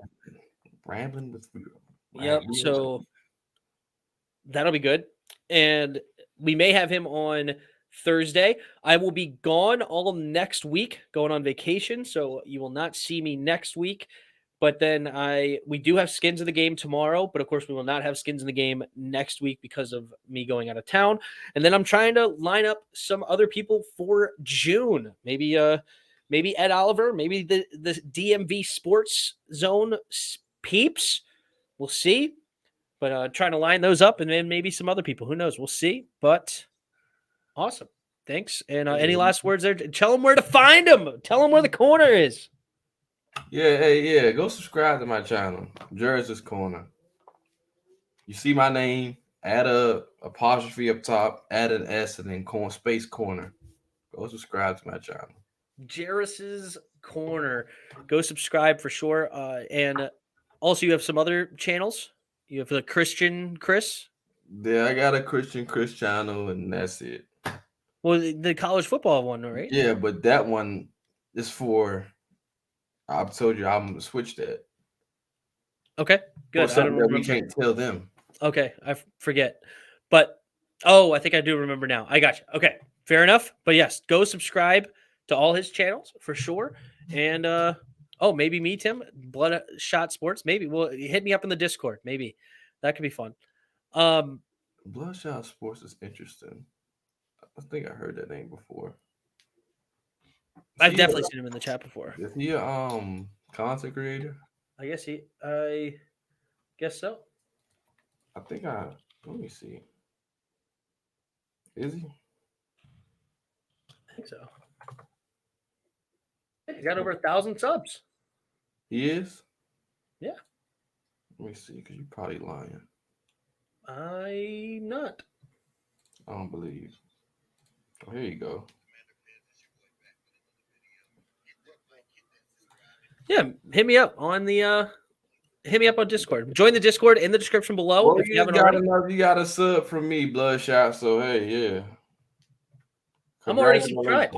C: Rambling with Rio.
A: Yep. So that'll be good. And we may have him on Thursday. I will be gone all next week, going on vacation. So you will not see me next week. But then we do have skins in the game tomorrow. But of course, we will not have skins in the game next week because of me going out of town. And then I'm trying to line up some other people for June. Maybe Ed Oliver, maybe the DMV Sports Zone peeps. We'll see. But trying to line those up, and then maybe some other people. Who knows? We'll see. But awesome. Thanks. And any last words there? Tell them where to find them. Tell them where the corner is.
C: Yeah. Go subscribe to my channel, Jeris' Corner. You see my name, add a apostrophe up top, add an S, and then space corner. Go subscribe to my channel.
A: Jeris' Corner. Go subscribe for sure. And also, you have some other channels. You have the Christian Chris.
C: Yeah, I got a Christian Chris channel, and that's it.
A: Well, the college football one, right?
C: Yeah, but that one is for. I've told you I'm gonna switch that.
A: Okay, good.
C: Something that we can't tell them.
A: Okay, I forget. But I think I do remember now. I got you. Okay, fair enough. But yes, go subscribe to all his channels for sure. And maybe me, Tim, Bloodshot Sports. Maybe hit me up in the Discord. Maybe that could be fun.
C: Bloodshot Sports is interesting. I think I heard that name before.
A: I've definitely seen him in the chat before.
C: Is he a content creator?
A: I guess so.
C: Let me see. Is he?
A: I think so. He's got over 1,000 subs.
C: He is?
A: Yeah.
C: Let me see, because you're probably lying.
A: I'm not.
C: I don't believe. Oh, here you go.
A: Yeah, hit me up on Discord. Join the Discord in the description below.
C: Well,
A: if you haven't already.
C: You got a sub from me, Bloodshot. So hey, yeah.
A: I'm already subscribed.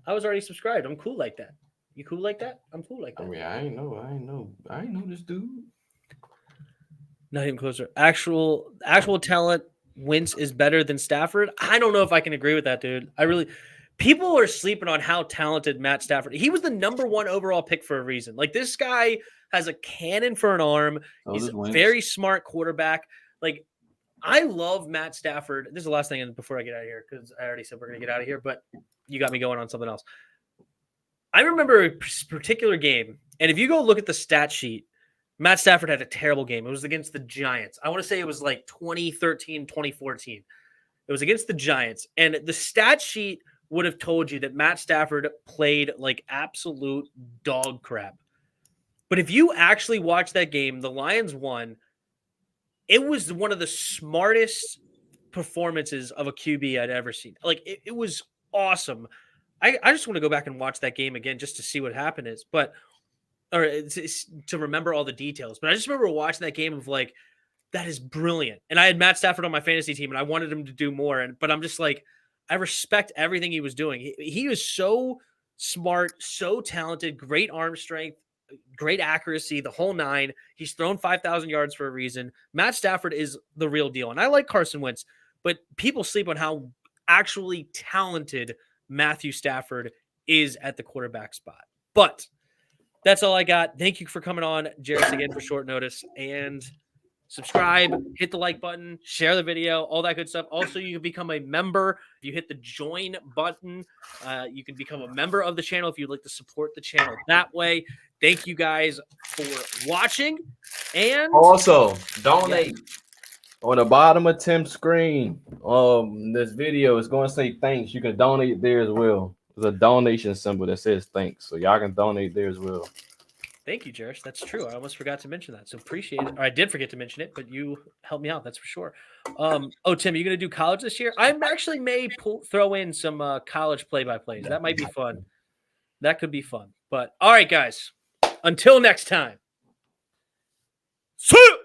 A: I was already subscribed. I'm cool like that. You cool like that? I'm cool like that.
C: I mean, I ain't know this dude.
A: Not even closer. Actual talent. Wentz is better than Stafford. I don't know if I can agree with that, dude. People are sleeping on how talented Matt Stafford. He was the number 1 overall pick for a reason. Like, this guy has a cannon for an arm. He's a very smart quarterback. Like, I love Matt Stafford. This is the last thing before I get out of here, because I already said we're going to get out of here, but you got me going on something else. I remember a particular game, and if you go look at the stat sheet, Matt Stafford had a terrible game. It was against the Giants. I want to say it was like 2013, 2014. It was against the Giants. And the stat sheet would have told you that Matt Stafford played like absolute dog crap. But if you actually watch that game, the Lions won. It was one of the smartest performances of a QB I'd ever seen. Like, it was awesome. I just want to go back and watch that game again just to see what happened is. But it's to remember all the details. But I just remember watching that game of like, that is brilliant. And I had Matt Stafford on my fantasy team and I wanted him to do more. But I'm just like, I respect everything he was doing. He was so smart, so talented, great arm strength, great accuracy, the whole nine. He's thrown 5,000 yards for a reason. Matt Stafford is the real deal. And I like Carson Wentz, but people sleep on how actually talented Matthew Stafford is at the quarterback spot. But that's all I got. Thank you for coming on, Jeris, again for short notice. And subscribe, hit the like button, share the video, all that good stuff. Also, you can become a member. If you hit the join button, you can become a member of the channel if you'd like to support the channel that way. Thank you guys for watching. And
B: also, donate. On the bottom of Tim's screen, this video is going to say thanks. You can donate there as well. There's a donation symbol that says thanks. So y'all can donate there as well.
A: Thank you, Jeris. That's true. I almost forgot to mention that. So appreciate it. Or I did forget to mention it, but you helped me out. That's for sure. Tim, are you going to do college this year? I actually may throw in some college play-by-plays. That might be fun. That could be fun. But all right, guys. Until next time. See you!